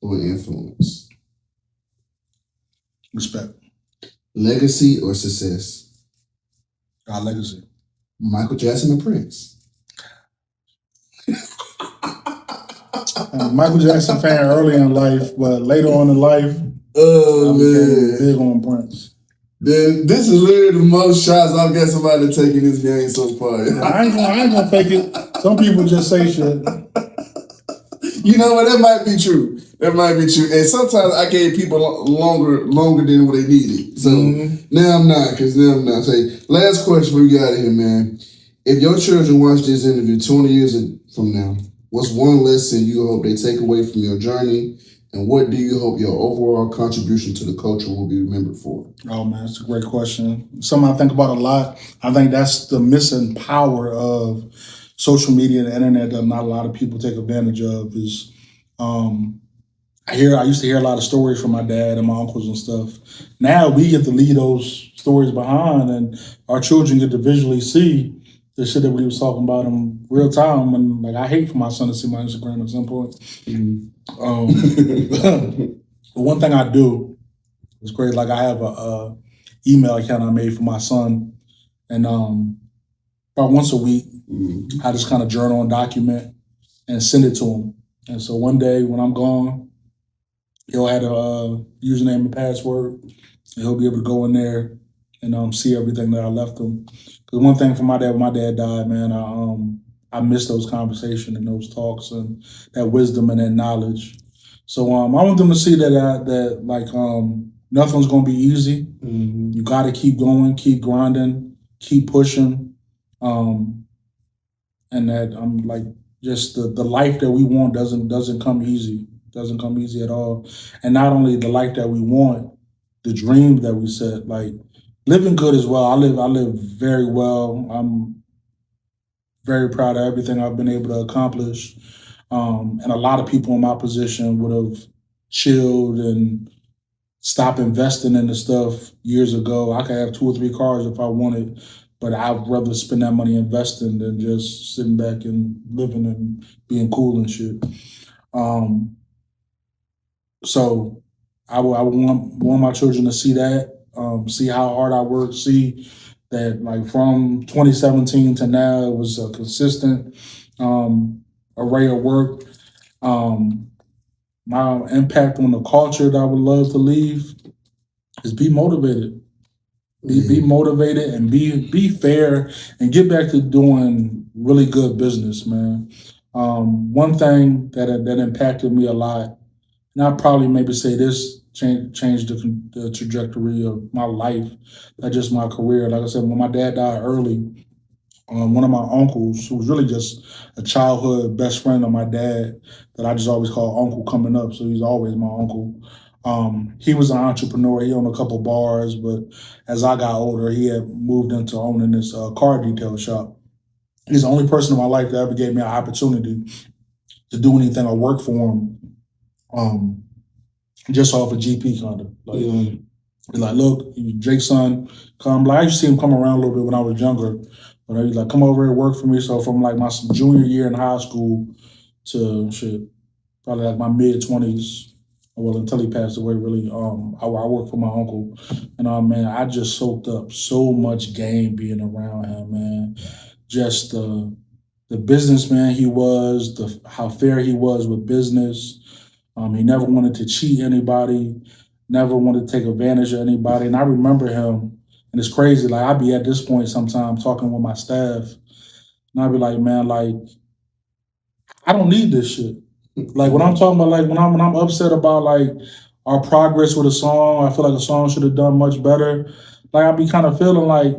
or influence? Respect. Legacy or success? Legacy. Michael Jackson and Prince? Michael Jackson fan early in life, but later on in life, I became big on Prince. Then this is literally the most shots I've got somebody taking this game so far. I ain't gonna fake it. Some people just say shit. You know what? That might be true. And sometimes I gave people longer than what they needed. So now I'm not. So, last question before we get out of here, man. If your children watch this interview 20 years from now, what's one lesson you hope they take away from your journey? And what do you hope your overall contribution to the culture will be remembered for? Oh, man, that's a great question. Something I think about a lot. I think that's the missing power of social media and the internet that not a lot of people take advantage of is I used to hear a lot of stories from my dad and my uncles and stuff. Now we get to leave those stories behind, and our children get to visually see the shit that we was talking about in real time. And like, I hate for my son to see my Instagram at some point. But one thing I do is great. Like, I have a email account I made for my son, and about once a week, I just kind of journal and document and send it to him. And so one day when I'm gone, he'll have a username and password, and he'll be able to go in there and see everything that I left him. Because one thing for my dad, when my dad died, man, I miss those conversations and those talks and that wisdom and that knowledge. So I want them to see that nothing's gonna be easy. You got to keep going, keep grinding, keep pushing, and that I'm like, just the life that we want doesn't come easy. Doesn't come easy at all. And not only the life that we want, the dreams that we set, like living good as well. I live very well. I'm very proud of everything I've been able to accomplish. And a lot of people in my position would have chilled and stopped investing in the stuff years ago. I could have 2 or 3 cars if I wanted, but I'd rather spend that money investing than just sitting back and living and being cool and shit. So I want my children to see that, see how hard I work, see that like from 2017 to now, it was a consistent array of work. My impact on the culture that I would love to leave is be motivated. Be motivated and be fair and get back to doing really good business, man. One thing that impacted me a lot, and I'll probably maybe say this changed the trajectory of my life, not just my career. Like I said, when my dad died early, one of my uncles, who was really just a childhood best friend of my dad, that I just always call Uncle coming up, so he's always my uncle. He was an entrepreneur. He owned a couple bars, but as I got older, he had moved into owning this car detail shop. He's the only person in my life that ever gave me an opportunity to do anything or work for him. Just off a GP kind of like, look, Jake's son, come. Like, I used to see him come around a little bit when I was younger, but he's like, come over here and work for me. So from like my junior year in high school to probably like my mid-20s, well, until he passed away, really, I worked for my uncle, and man, I just soaked up so much game being around him, man. Just the businessman he was, how fair he was with business. He never wanted to cheat anybody, never wanted to take advantage of anybody. And I remember him, and it's crazy. Like, I'd be at this point sometimes talking with my staff, and I'd be like, man, like, I don't need this shit. Like, when I'm talking about, like, when I'm upset about like our progress with a song, I feel like a song should have done much better. Like, I'd be kind of feeling like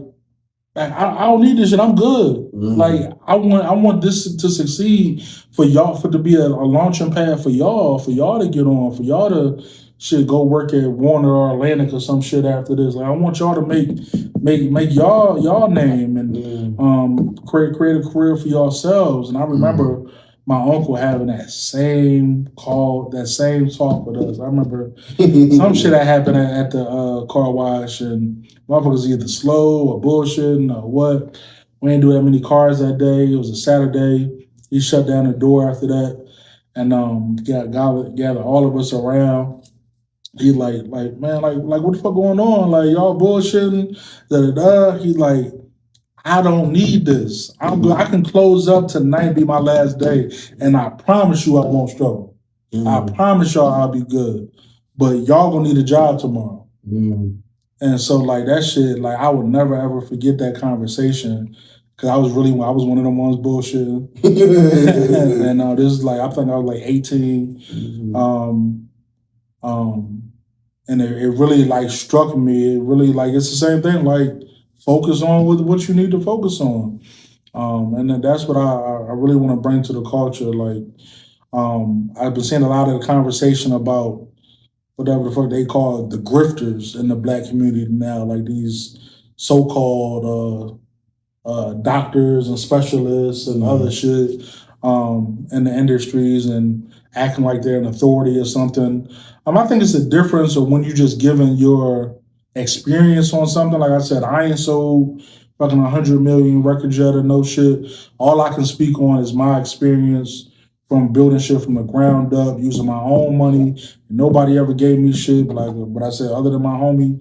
I don't need this shit. I'm good. Like, I want this to succeed for y'all, for to be a launching pad for y'all to get on, for y'all to go work at Warner or Atlantic or some shit after this. Like, I want y'all to make y'all name and create a career for yourselves. And I remember my uncle having that same talk with us. I remember some shit that happened at the car wash, and motherfuckers either slow or bullshitting or what. We didn't do that many cars that day. It was a Saturday. He shut down the door after that, and gathered all of us around. He like man, like what the fuck going on? Like, y'all bullshitting. He like, I don't need this. I'm good. I can close up tonight, be my last day, and I promise you I won't struggle. I promise y'all I'll be good. But y'all gonna need a job tomorrow. And so, like, that shit, like, I would never ever forget that conversation, because I was one of them ones bullshitting. And this is like, I think I was like 18. And it really like struck me. It really, like, it's the same thing. Like, focus on what you need to focus on. And then that's what I really want to bring to the culture. Like, I've been seeing a lot of the conversation about whatever the fuck they call the grifters in the Black community now, like these so-called doctors and specialists and other shit in the industries, and acting like they're an authority or something. I think it's a difference of when you just giving your experience on something. Like I said, I ain't sold fucking 100 million records yet or no shit. All I can speak on is my experience from building shit from the ground up, using my own money. Nobody ever gave me shit, but I said, other than my homie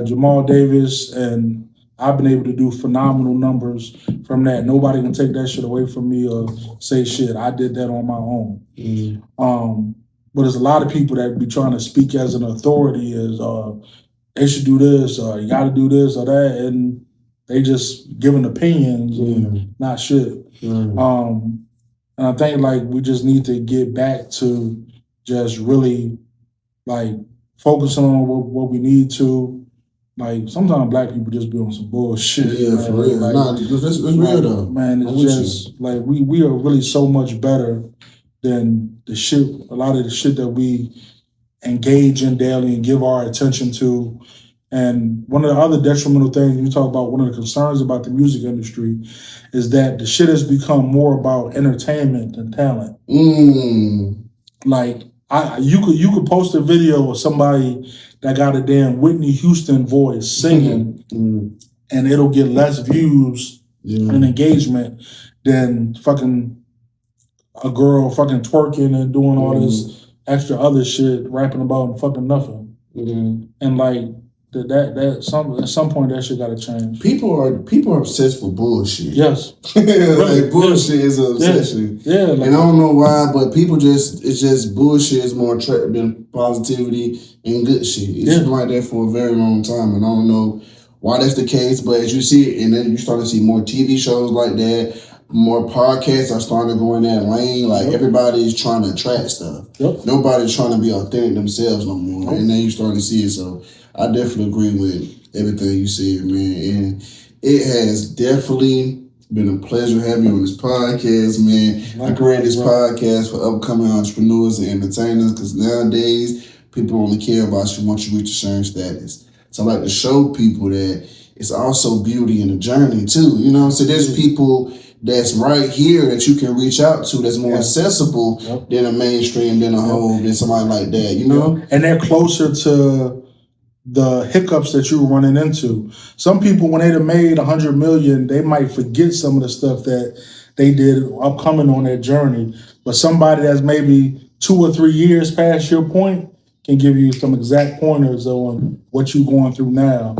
Jamal Davis, and I've been able to do phenomenal numbers from that. Nobody can take that shit away from me or say shit. I did that on my own. But there's a lot of people that be trying to speak as an authority, as they should do this, or you got to do this or that, and they just giving opinions and not shit. And I think like we just need to get back to just really like focusing on what we need to. Like sometimes black people just be on some bullshit. Yeah, man. For real. Like, nah, it's real though. Man, it's just like we are really so much better than the shit. A lot of the shit that we engage in daily and give our attention to. And one of the other detrimental things you talk about, one of the concerns about the music industry, is that the shit has become more about entertainment than talent. Like you could post a video of somebody that got a damn Whitney Houston voice singing, and it'll get less views and engagement than fucking a girl fucking twerking and doing all this extra other shit, rapping about fucking nothing. And like at some point that shit gotta change. People are obsessed with bullshit. Yes. Like bullshit is an obsession. Yeah. Like, and I don't know why, but people it's just bullshit is more attractive than positivity and good shit. It's been like that for a very long time, and I don't know why that's the case, but as you see it, and then you start to see more TV shows like that, more podcasts are starting to go in that lane. Like everybody's trying to attract stuff. Nobody's trying to be authentic themselves no more. And then you start to see it. So I definitely agree with everything you said, man. And it has definitely been a pleasure having you on this podcast, man. I created this podcast for upcoming entrepreneurs and entertainers because nowadays people only care about you once you reach a certain status. So I like to show people that it's also beauty in the journey too. You know, so there's people that's right here that you can reach out to that's more accessible than a mainstream, than a whole, than somebody like that, you know? And they're closer to the hiccups that you're running into. Some people, when they'd have made 100 million, they might forget some of the stuff that they did upcoming on their journey. But somebody that's maybe 2 or 3 years past your point can give you some exact pointers on what you're going through now.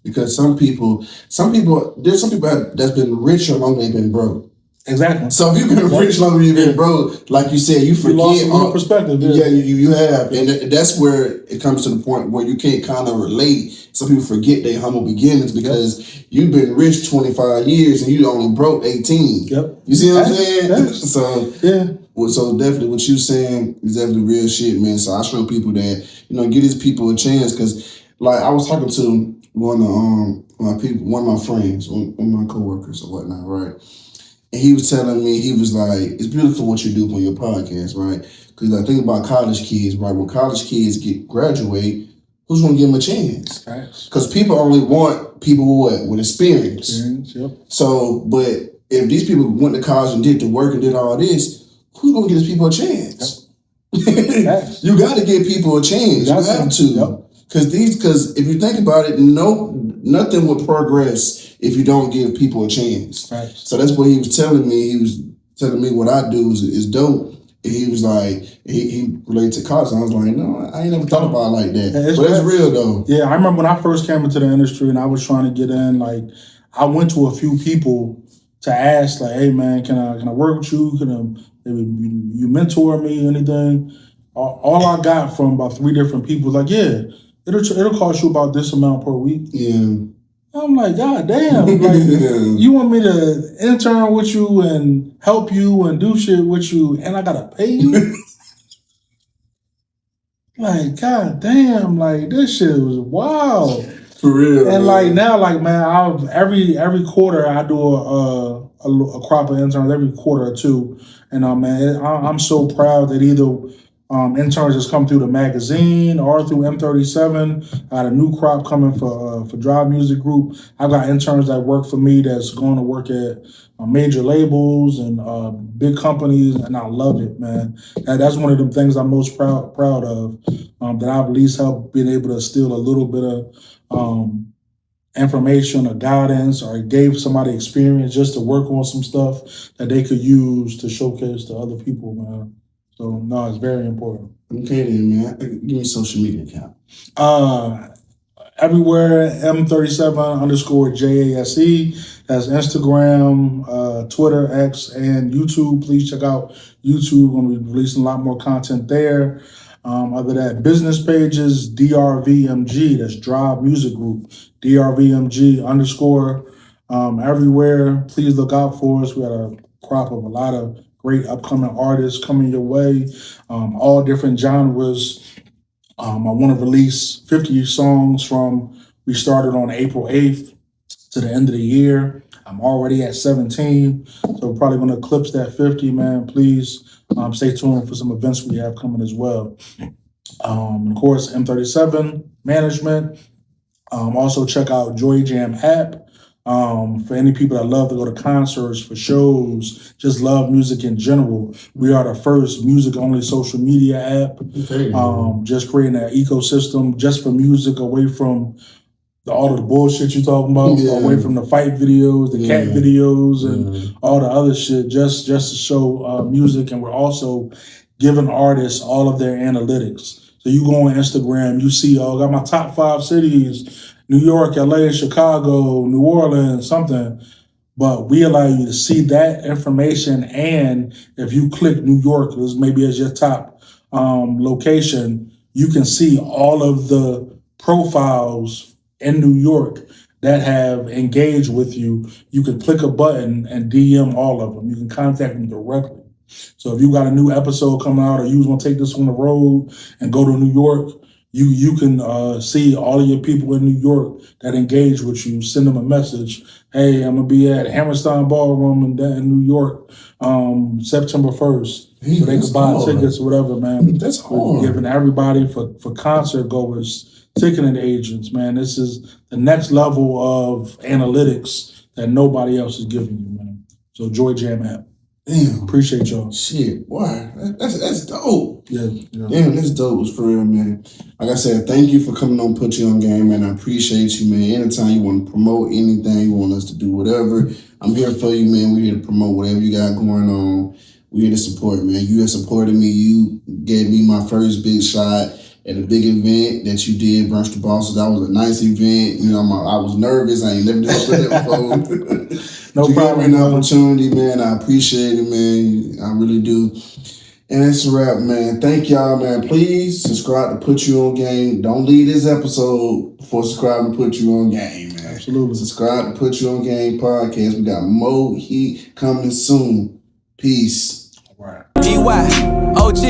Because some people there's some people that's been richer longer than they've been broke. Exactly. So if you've been rich longer than you've been broke, like you said, you forget. You lost all perspective. Yeah, you have. And that's where it comes to the point where you can't kind of relate. Some people forget their humble beginnings because you've been rich 25 years and you only broke 18. You see what I'm saying? So definitely what you're saying is definitely real shit, man. So I show people that, give these people a chance because like I was talking to one of my friends, one of my coworkers or whatnot, right? And he was telling me, he was like, it's beautiful what you do on your podcast, right? Because I think about college kids, right? When college kids graduate, who's going to give them a chance? Because people only want people with experience. So, but if these people went to college and did the work and did all this, who's going to give these people a chance? You got to give people a chance. You have to. Because if you think about it, nothing would progress if you don't give people a chance. So that's what he was telling me. He was telling me what I do is dope. And he was like, he related to college. And I was like, no, I ain't never thought about it like that. But that's real though. Yeah, I remember when I first came into the industry and I was trying to get in, like I went to a few people to ask, like, hey man, can I work with you? Maybe you mentor me, anything? All I got from about 3 different people was like, yeah, it'll cost you about this amount per week. I'm like, God damn, like you want me to intern with you and help you and do shit with you and I gotta pay you? Like, God damn, like this shit was wild. For real. And like now, like man, every quarter I do a crop of interns every quarter or two. And man, I'm so proud that either interns that's come through the magazine or through M37. I got a new crop coming for Chrd Music Group. I've got interns that work for me that's going to work at major labels and big companies, and I love it, man. That's one of the things I'm most proud of, that I've at least helped being able to steal a little bit of information or guidance, or gave somebody experience just to work on some stuff that they could use to showcase to other people, man. So no, it's very important. Okay then, man. Give me a social media account. Everywhere, M37_Jase. That's Instagram, Twitter, X, and YouTube. Please check out YouTube. We're going to be releasing a lot more content there. Other than that, business pages, DRVMG. That's Chrd Music Group. DRVMG_. Everywhere. Please look out for us. We got a crop of a lot of great upcoming artists coming your way, all different genres. I want to release 50 songs from, we started on April 8th to the end of the year. I'm already at 17, so we're probably going to eclipse that 50, man. Please stay tuned for some events we have coming as well. Of course, M37 Management. Also check out Joy Jam app. For any people that love to go to concerts, for shows, just love music in general. We are the first music-only social media app. Okay. Just creating an ecosystem just for music, away from all of the bullshit you're talking about, away from the fight videos, the cat videos, and all the other shit, just to show music. And we're also giving artists all of their analytics. So you go on Instagram, you see, I got my top 5 cities, New York, LA, Chicago, New Orleans, something. But we allow you to see that information. And if you click New York, maybe as your top location, you can see all of the profiles in New York that have engaged with you. You can click a button and DM all of them. You can contact them directly. So if you got a new episode coming out, or you want to take this on the road and go to New York, you can see all of your people in New York that engage with you. Send them a message. Hey, I'm going to be at Hammerstein Ballroom in New York September 1st. So they can buy tickets or whatever, man. That's cool. We're giving everybody for concert goers, ticketing agents, man. This is the next level of analytics that nobody else is giving you, man. So Joy Jam app. Damn. Appreciate y'all. Shit, boy, that's dope. Yeah. Damn, that's dope. It's for real, man. Like I said, thank you for coming on Put You On Game, man. I appreciate you, man. Anytime you want to promote anything, you want us to do whatever, I'm here for you, man. We're here to promote whatever you got going on. We're here to support, man. You have supported me. You gave me my first big shot at a big event that you did, Brunch the Bosses. That was a nice event. You know, I was nervous. I ain't never done that before. No problem. You gave me an opportunity, man. I appreciate it, man. I really do. And that's a wrap, man. Thank y'all, man. Please subscribe to Put You On Game. Don't leave this episode before subscribing to Put You On Game, man. Absolutely. Subscribe to Put You On Game podcast. We got more heat coming soon. Peace. All right. OG.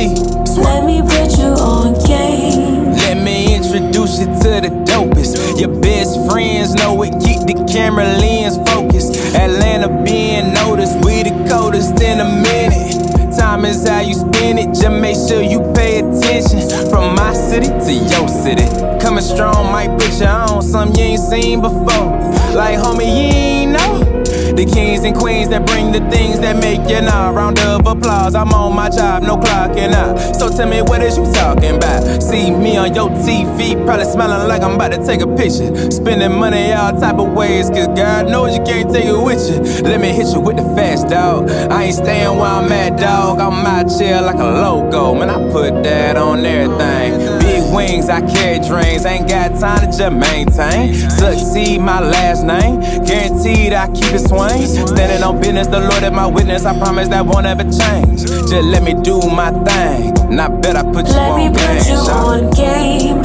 Let me put you on game. Let me introduce you to the dopest. Your best friends know it, keep the camera lens focused. Atlanta being noticed, we the coldest in a minute. Time is how you spend it, just make sure you pay attention. From my city to your city, coming strong, might put you on something you ain't seen before. Like homie, you ain't know. The kings and queens that bring the things that make you know. Round of applause, I'm on my job, no clocking out. So tell me, what is you talking about? See me on your TV, probably smelling like I'm about to take a picture. Spending money all type of ways, cause God knows you can't take it with you. Let me hit you with the fast, dog. I ain't staying where I'm at, dog. I'm out here like a logo, man, I put that on everything. Big wings, I carry dreams, ain't got time to just maintain. Succeed, my last name, guaranteed I keep it swing. Standing on business, the Lord is my witness, I promise that won't ever change. Just let me do my thing, and I bet I put you Let me on put game. you on game.